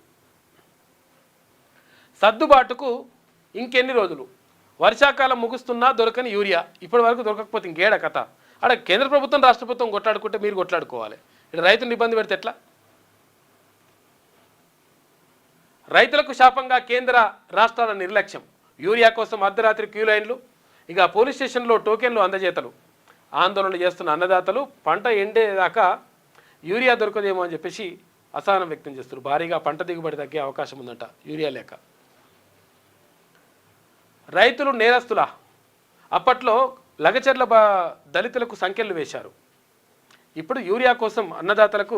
A: సర్దుబాటుకు ఇంకెన్ని రోజులు? వర్షాకాలం ముగుస్తున్నా దొరకని యూరియా. ఇప్పటి వరకు దొరకకపోతే ఇంకేడ కథ? అక్కడ కేంద్ర ప్రభుత్వం రాష్ట్ర ప్రభుత్వం కొట్లాడుకుంటే మీరు కొట్లాడుకోవాలి. ఇక్కడ రైతులను ఇబ్బంది పెడితే ఎట్లా? రైతులకు శాపంగా కేంద్ర రాష్ట్రాల నిర్లక్ష్యం. యూరియా కోసం అర్ధరాత్రి క్యూ లైన్లు. ఇక పోలీస్ స్టేషన్లో టోకెన్లు అందజేతలు. ఆందోళనలు చేస్తున్న అన్నదాతలు పంట ఎండేదాకా యూరియా దొరకదేమో అని చెప్పేసి అసహనం వ్యక్తం చేస్తారు. భారీగా పంట దిగుబడి తగ్గే అవకాశం ఉందంట యూరియా లేక. రైతులు నేరస్తులా? అప్పట్లో లగచర్ల దళితులకు సంఖ్యలు వేశారు. ఇప్పుడు యూరియా కోసం అన్నదాతలకు,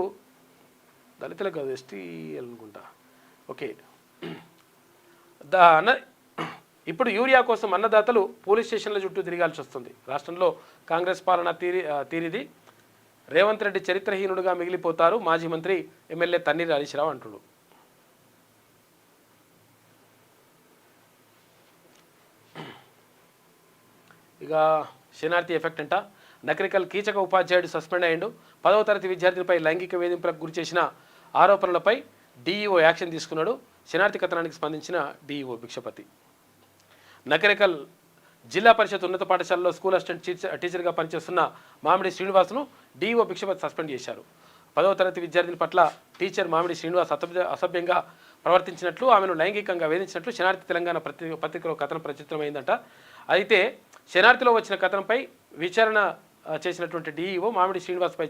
A: దళితులకు ఎస్టీ అనుకుంటా, ఓకే, ఇప్పుడు యూరియా కోసం అన్నదాతలు పోలీస్ స్టేషన్ల చుట్టూ తిరగాల్సి వస్తుంది. రాష్ట్రంలో కాంగ్రెస్ పాలన తీరిది. రేవంత్ రెడ్డి చరిత్రహీనుడుగా మిగిలిపోతారు మాజీ మంత్రి ఎమ్మెల్యే తన్నీర్ హరీశ్రావు అంటుడు. ఇక శనార్థి ఎఫెక్ట్ అంట. నకరికల్ కీచక ఉపాధ్యాయుడు సస్పెండ్ అయ్యిండు. 10వ తరగతి విద్యార్థినిపై లైంగిక వేధింపులకు గురి చేసిన ఆరోపణలపై డీఈఓ యాక్షన్ తీసుకున్నాడు. శనార్థి కథనానికి స్పందించిన డీఈఓ భిక్షపతి. నకరికల్ జిల్లా పరిషత్ ఉన్నత పాఠశాలలో స్కూల్ అసిస్టెంట్ టీచర్గా పనిచేస్తున్న మామిడి శ్రీనివాస్ను డీఈఓ భిక్షపతి సస్పెండ్ చేశారు. 10వ తరగతి విద్యార్థిని పట్ల టీచర్ మామిడి శ్రీనివాస్ అసభ్యంగా ప్రవర్తించినట్లు, ఆమెను లైంగికంగా వేధించినట్లు శనార్థి తెలంగాణ పత్రికలో కథనం ప్రచురితమైందట. అయితే శనార్థిలో వచ్చిన కథనంపై విచారణ చేసినటువంటి డీఈఓ మామిడి శ్రీనివాస్పై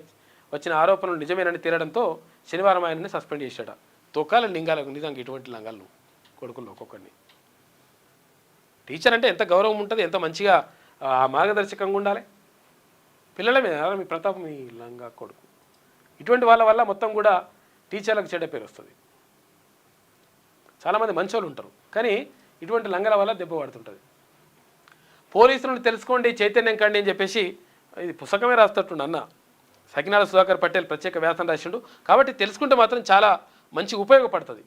A: వచ్చిన ఆరోపణలు నిజమేనని తేలడంతో శనివారం ఆయనని సస్పెండ్ చేశాడు. తొక్కాల లింగాలకు నిజంగా ఇటువంటి లంగాలను కొడుకుల్లో ఒక్కొక్కడిని. టీచర్ అంటే ఎంత గౌరవం ఉంటుంది, ఎంత మంచిగా మార్గదర్శకంగా ఉండాలి. పిల్లల మీద మీ ప్రతాపం, మీ లంగా కొడుకు, ఇటువంటి వాళ్ళ వల్ల మొత్తం కూడా టీచర్లకు చెడ్డ పేరు వస్తుంది. చాలామంది మంచోళ్ళు ఉంటారు, కానీ ఇటువంటి లంగల వల్ల దెబ్బ పడుతుంటుంది. పోలీసులను తెలుసుకోండి, చైతన్యం కండి అని చెప్పేసి ఇది పుస్తకమే రాస్తట్టుండు అన్న సకినాల సుధాకర్ పటేల్ ప్రత్యేక వ్యాసం రాసిండు. కాబట్టి తెలుసుకుంటే మాత్రం చాలా మంచి ఉపయోగపడుతుంది.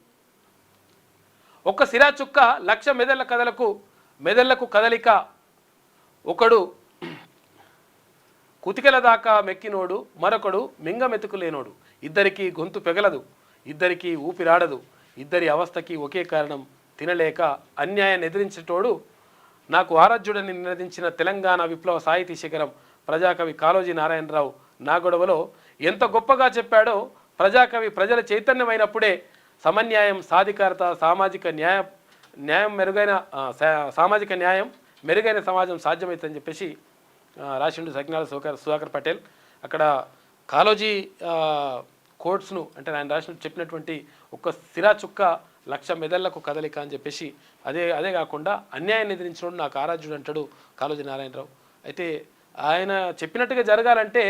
A: ఒక్క సిరా చుక్క 1,00,000 మెదళ్లకు కదలిక. ఒకడు కుతికెల దాకా మెక్కినోడు మరొకడు మింగమెతుకులేనోడు. ఇద్దరికీ గొంతు పెగలదు, ఇద్దరికీ ఊపిరాడదు, ఇద్దరి అవస్థకి ఒకే కారణం తినలేక అన్యాయాన్ని ఎదిరించేటోడు. నాకు ఆరాధ్యుడని నినదించిన తెలంగాణ విప్లవ సాహితీ శిఖరం ప్రజాకవి కాళోజీ నారాయణరావు నా గొడవలో ఎంత గొప్పగా చెప్పాడో. ప్రజాకవి ప్రజల చైతన్యమైనప్పుడే సమన్యాయం, సాధికారత, సామాజిక న్యాయం మెరుగైన సమాజం సాధ్యమవుతుందని చెప్పేసి రాసిండు సకినాల సుధాకర్ పటేల్. అక్కడ కాళోజీ కోట్స్ను అంటే ఆయన రాసిన చెప్పినటువంటి ఒక సిరా చుక్క 1,00,000 మెదళ్లకు కదలిక అని చెప్పేసి అదే కాకుండా అన్యాయాన్ని ఎదిరించినోడు నాకు ఆరాధ్యుడు అంటాడు కాళోజీ నారాయణరావు. అయితే ఆయన చెప్పినట్టుగా జరగాలంటే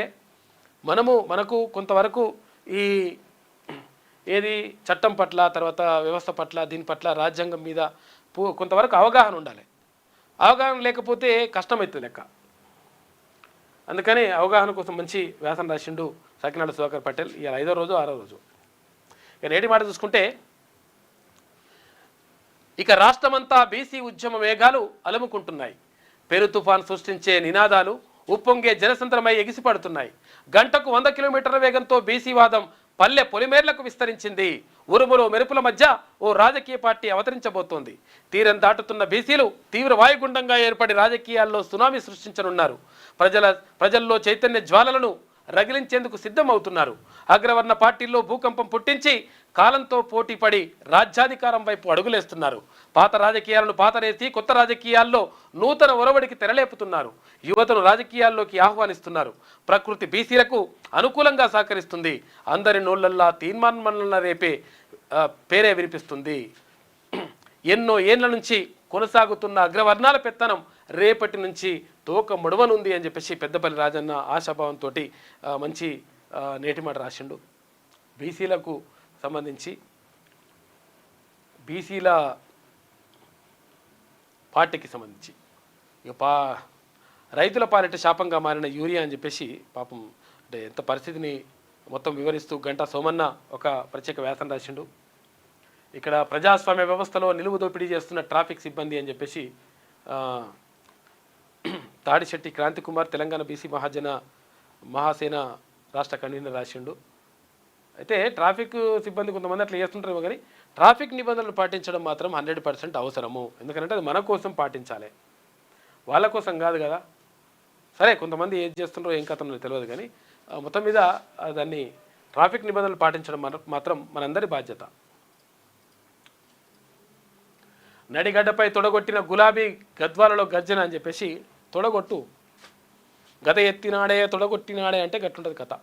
A: మనకు కొంతవరకు ఈ ఏది చట్టం పట్ల, తర్వాత వ్యవస్థ పట్ల, దీని పట్ల, రాజ్యాంగం మీద కొంతవరకు అవగాహన ఉండాలి. అవగాహన లేకపోతే కష్టమవుతుంది లెక్క. అందుకని అవగాహన కోసం మంచి వ్యాసం రాసిండు సకినాల సుధాకర్ పటేల్. ఇవాళ 5వ రోజు 6వ రోజు. ఇక నేటి మాట చూసుకుంటే, ఇక రాష్ట్రమంతా బీసీ ఉద్యమ వేగాలు అలుముకుంటున్నాయి. పెరు తుఫాన్ సృష్టించే నినాదాలు ఉప్పొంగే జనసంద్రమై ఎగిసిపడుతున్నాయి. గంటకు 100 కిలోమీటర్ల వేగంతో బీసీ వాదం పల్లె పొలిమేర్లకు విస్తరించింది. ఉరుములు మెరుపుల మధ్య ఓ రాజకీయ పార్టీ అవతరించబోతోంది. తీరం దాటుతున్న బీసీలు తీవ్ర వాయుగుండంగా ఏర్పడి రాజకీయాల్లో సునామీ సృష్టించనున్నారు. ప్రజల్లో చైతన్య జ్వాలలను రగిలించేందుకు సిద్ధమవుతున్నారు. అగ్రవర్ణ పార్టీల్లో భూకంపం పుట్టించి కాలంతో పోటీపడి రాజ్యాధికారం వైపు అడుగులేస్తున్నారు. పాత రాజకీయాలను పాతరేసి కొత్త రాజకీయాల్లో నూతన ఒరవడికి తెరలేపుతున్నారు. యువతను రాజకీయాల్లోకి ఆహ్వానిస్తున్నారు. ప్రకృతి బీసీలకు అనుకూలంగా సహకరిస్తుంది. అందరి నోళ్లల్లా తీర్మానమల్ల రేపే పేరే వినిపిస్తుంది. ఎన్నో ఏళ్ల నుంచి కొనసాగుతున్న అగ్రవర్ణాల పెత్తనం రేపటి నుంచి తోక ముడవనుంది అని చెప్పేసి పెద్దపల్లి రాజన్న ఆశాభావంతో మంచి నేటి మాట రాసిండు. బీసీలకు సంబంధించి బీసీల పార్టీకి సంబంధించి ఇక రైతుల పాలిట శాపంగా మారిన యూరియా అని చెప్పేసి పాపం అంటే ఎంత పరిస్థితిని మొత్తం వివరిస్తూ గంటా సోమన్న ఒక ప్రత్యేక వ్యాసం రాసిండు. ఇక్కడ ప్రజాస్వామ్య వ్యవస్థలో నిలువు దోపిడీ చేస్తున్న ట్రాఫిక్ సిబ్బంది అని చెప్పేసి తాడిశెట్టి క్రాంతి కుమార్ తెలంగాణ బీసీ మహాసేన రాష్ట్ర కన్వీనర్ రాసిండు. అయితే ట్రాఫిక్ సిబ్బంది కొంతమంది అట్లా చేస్తుంటారేమో, కానీ ట్రాఫిక్ నిబంధనలు పాటించడం మాత్రం 100% అవసరము. ఎందుకంటే అది మన కోసం పాటించాలి, వాళ్ళ కోసం కాదు కదా. సరే కొంతమంది ఏం చేస్తుండ్రో ఏం కథనో తెలియదు, కానీ మొత్తం మీద దాన్ని ట్రాఫిక్ నిబంధనలు పాటించడం మాత్రం మనందరి బాధ్యత. నడిగడ్డపై తొడగొట్టిన గులాబీ గద్వాలలో గర్జన అని చెప్పేసి తొడగొట్టు, గద ఎత్తినాడే తొడగొట్టినాడే అంటే గట్లుంటుంది కథ.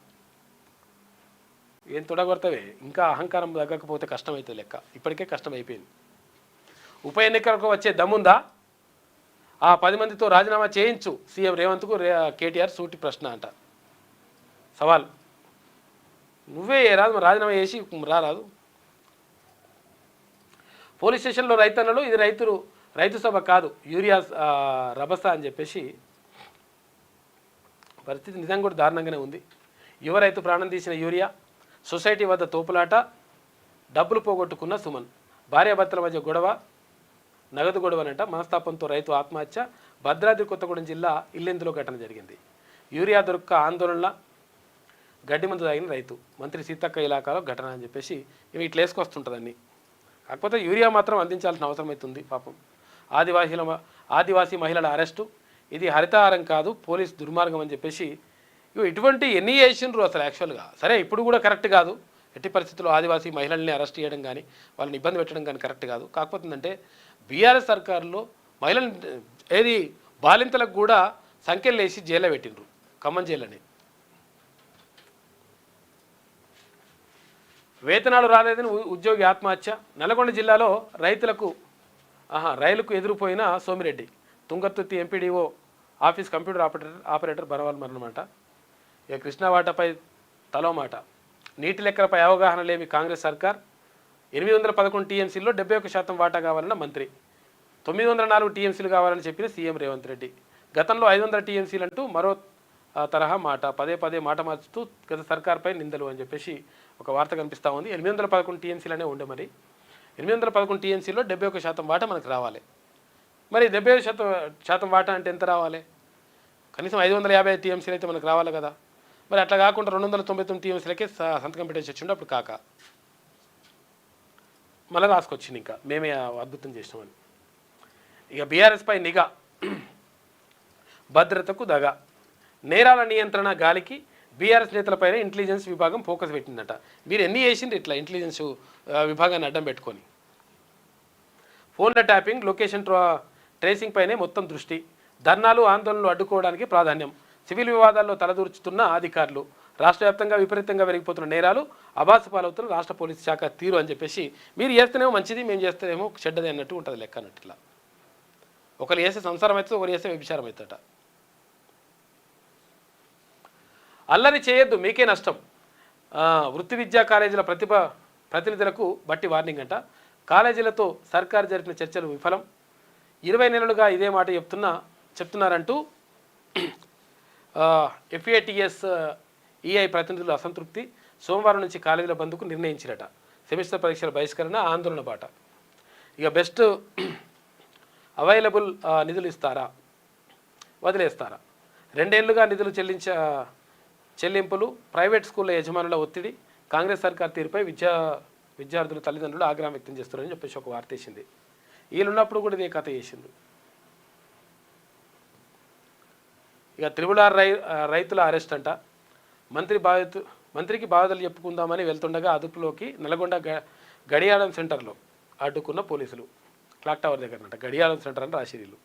A: ఏం తొడగొడతావే, ఇంకా అహంకారం తగ్గకపోతే కష్టమవుతుంది లెక్క. ఇప్పటికే కష్టం అయిపోయింది. ఉప ఎన్నికలకు వచ్చే దమ్ముందా? ఆ 10 మందితో రాజీనామా చేయించు సీఎం రేవంత్కు కేటీఆర్ సూటి ప్రశ్న అంట. సవాల్, నువ్వే రాదు రాజీనామా చేసి రారాదు. పోలీస్ స్టేషన్లో రైతన్నలు ఇది రైతు సభ కాదు యూరియా రభస అని చెప్పేసి పరిస్థితి నిజంగా కూడా దారుణంగానే ఉంది. యువ రైతు ప్రాణం తీసిన యూరియా, సొసైటీ వద్ద తోపులాట, డబ్బులు పోగొట్టుకున్న సుమన్, భార్యాభర్తల మధ్య గొడవ, నగదు గొడవనంట, మనస్తాపంతో రైతు ఆత్మహత్య, భద్రాద్రి కొత్తగూడెం జిల్లా ఇల్లెందులో ఘటన జరిగింది. యూరియా దొరక్క ఆందోళన, గడ్డి మందు తాగిన రైతు, మంత్రి సీతక్క ఇలాకాలో ఘటన అని చెప్పేసి ఇవి ఇట్లా వేసుకొస్తుంటుందండి. కాకపోతే యూరియా మాత్రం అందించాల్సిన అవసరం అవుతుంది. పాపం ఆదివాసీ మహిళల అరెస్టు, ఇది హరితహారం కాదు పోలీస్ దుర్మార్గం అని చెప్పేసి ఇటువంటి ఎన్ని చేసిండ్రు అసలు యాక్చువల్గా. సరే ఇప్పుడు కూడా కరెక్ట్ కాదు, ఎట్టి పరిస్థితుల్లో ఆదివాసీ మహిళల్ని అరెస్ట్ చేయడం కానీ వాళ్ళని ఇబ్బంది పెట్టడం కానీ కరెక్ట్ కాదు. కాకపోతే ఏంటంటే బీఆర్ఎస్ సర్కారులో మహిళలు ఏది బాలింతలకు కూడా సంఖ్యలు వేసి జైల్లో పెట్టిండ్రు, ఖమ్మం జైలని. వేతనాలు రాలేదని ఉద్యోగి ఆత్మహత్య, నల్గొండ జిల్లాలో రైలుకు ఎదురుపోయిన Somireddy, Tungaturthi MPDO office computer operator బనవాల్ మరణమాట. ఇక కృష్ణా వాటాపై తలో మాట, నీటి లెక్కలపై అవగాహన లేని కాంగ్రెస్ సర్కార్, 811 టీఎంసీల్లో 71% వాటా కావాలన్న మంత్రి, 904 టీఎంసీలు కావాలని చెప్పిన సీఎం రేవంత్ రెడ్డి, గతంలో 500 టీఎంసీలు అంటూ మరో తరహా మాట, పదే మాట మార్చుతూ గత సర్కార్పై నిందలు అని చెప్పేసి ఒక వార్త కనిపిస్తూ ఉంది. 811 టీఎంసీలనే ఉండే, మరి 811 టీఎంసీలో 71% వాటా మనకు రావాలి. మరి 70% వాటా అంటే ఎంత రావాలి? కనీసం 555 టీఎంసీలు అయితే మనకు రావాలి కదా. మరి అట్లా కాకుండా 299 టీఎంసీలకే సంతకం పెట్టేసి వచ్చిండు అప్పుడు కాక. మళ్ళీ రాసుకొచ్చింది ఇంకా మేమే అద్భుతం చేసినామని. ఇక బీఆర్ఎస్పై నిఘా, భద్రతకు దగా, నేరాల నియంత్రణ గాలికి బీఆర్ఎస్ నేతలపైన ఇంటెలిజెన్స్ విభాగం ఫోకస్ పెట్టిందట. మీరు ఎన్ని చేసిండ్రు ఇట్లా ఇంటెలిజెన్స్ విభాగాన్ని అడ్డం పెట్టుకొని? ఫోన్ల ట్యాపింగ్, లొకేషన్ ట్రేసింగ్ పైనే మొత్తం దృష్టి, ధర్నాలు ఆందోళనలు అడ్డుకోవడానికి ప్రాధాన్యం, సివిల్ వివాదాల్లో తలదూర్చుతున్న అధికారులు, రాష్ట్ర వ్యాప్తంగా విపరీతంగా పెరిగిపోతున్న నేరాలు, అబాసు పాలవుతున్న రాష్ట్ర పోలీసు శాఖ తీరు అని చెప్పేసి మీరు చేస్తేనేమో మంచిది, మేము చేస్తేనేమో చెడ్డది అన్నట్టు ఉంటుంది లెక్క అన్నట్టు. ఇట్లా ఒకరు చేస్తే సంసారం అవుతుంది, ఒకరు చేస్తే వ్యభిచారం అవుతుందట. అల్లరి చేయొద్దు మీకే నష్టం, వృత్తి విద్యా కాలేజీల ప్రతినిధులకు బట్టి వార్నింగ్ అంట. కాలేజీలతో సర్కారు జరిపిన చర్చలు విఫలం, 20 నెలలుగా ఇదే మాట చెప్తున్నారంటూ ఎఫ్ఏటిఎస్ ఈఐ ప్రతినిధులు అసంతృప్తి. సోమవారం నుంచి కాలేజీల బంద్కు నిర్ణయించిరట. సెమిస్టర్ పరీక్షల బహిష్కరణ, ఆందోళన బాట. ఇక బెస్ట్ అవైలబుల్ నిధులు ఇస్తారా, వదిలేస్తారా? 2 ఏళ్లుగా నిధులు చెల్లింపులు, ప్రైవేట్ స్కూళ్ళ యజమానుల ఒత్తిడి, కాంగ్రెస్ సర్కార్ తీరుపై విద్యార్థుల తల్లిదండ్రులు ఆగ్రహం వ్యక్తం చేస్తున్నారని చెప్పేసి ఒక వార్త వేసింది. వీళ్ళున్నప్పుడు కూడా ఇదే కథ చేసింది. ఇక త్రిబుల్ రైతుల అరెస్ట్ అంట. మంత్రికి బాధ్యతలు చెప్పుకుందామని వెళ్తుండగా అదుపులోకి నల్గొండ గడియారం సెంటర్లో అడ్డుకున్న పోలీసులు. క్లాక్ టవర్ దగ్గర అంట గడియారం సెంటర్ అని రాసిరీలు.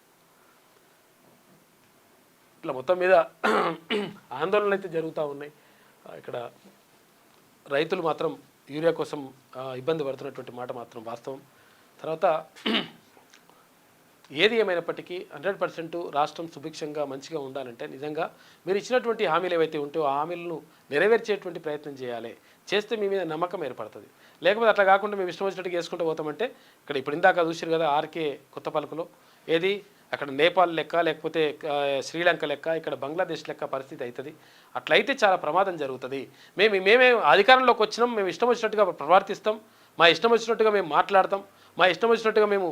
A: ఇట్లా మొత్తం మీద ఆందోళనలు అయితే జరుగుతూ ఉన్నాయి. ఇక్కడ రైతులు మాత్రం యూరియా కోసం ఇబ్బంది పడుతున్నటువంటి మాట మాత్రం వాస్తవం. తర్వాత ఏది ఏమైనప్పటికీ 100% రాష్ట్రం సుభిక్షంగా మంచిగా ఉండాలంటే నిజంగా మీరు ఇచ్చినటువంటి హామీలు ఏవైతే ఉంటాయో ఆ హామీలను నెరవేర్చేటువంటి ప్రయత్నం చేయాలి. చేస్తే మీ మీద నమ్మకం ఏర్పడుతుంది. లేకపోతే అట్లా కాకుండా మేము ఇష్టం వచ్చినట్టుగా వేసుకుంటూ పోతామంటే ఇక్కడ ఇప్పుడు ఇందాక చూసారు కదా ఆర్కే కొత్తపల్లిలో ఏది అక్కడ నేపాల్ లెక్క, లేకపోతే శ్రీలంక లెక్క, ఇక్కడ బంగ్లాదేశ్ లెక్క పరిస్థితి అవుతుంది. అట్లయితే చాలా ప్రమాదం జరుగుతుంది. మేమే అధికారంలోకి వచ్చినాం, మేము ఇష్టం వచ్చినట్టుగా ప్రవర్తిస్తాం, మా ఇష్టం వచ్చినట్టుగా మేము మాట్లాడతాం, మా ఇష్టం వచ్చినట్టుగా మేము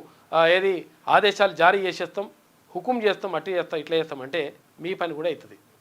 A: ఏది ఆదేశాలు జారీ చేసేస్తాం, హుకుం చేస్తాం, అట్టి చేస్తాం, ఇట్లా చేస్తాం అంటే మీ పని కూడా అవుతుంది.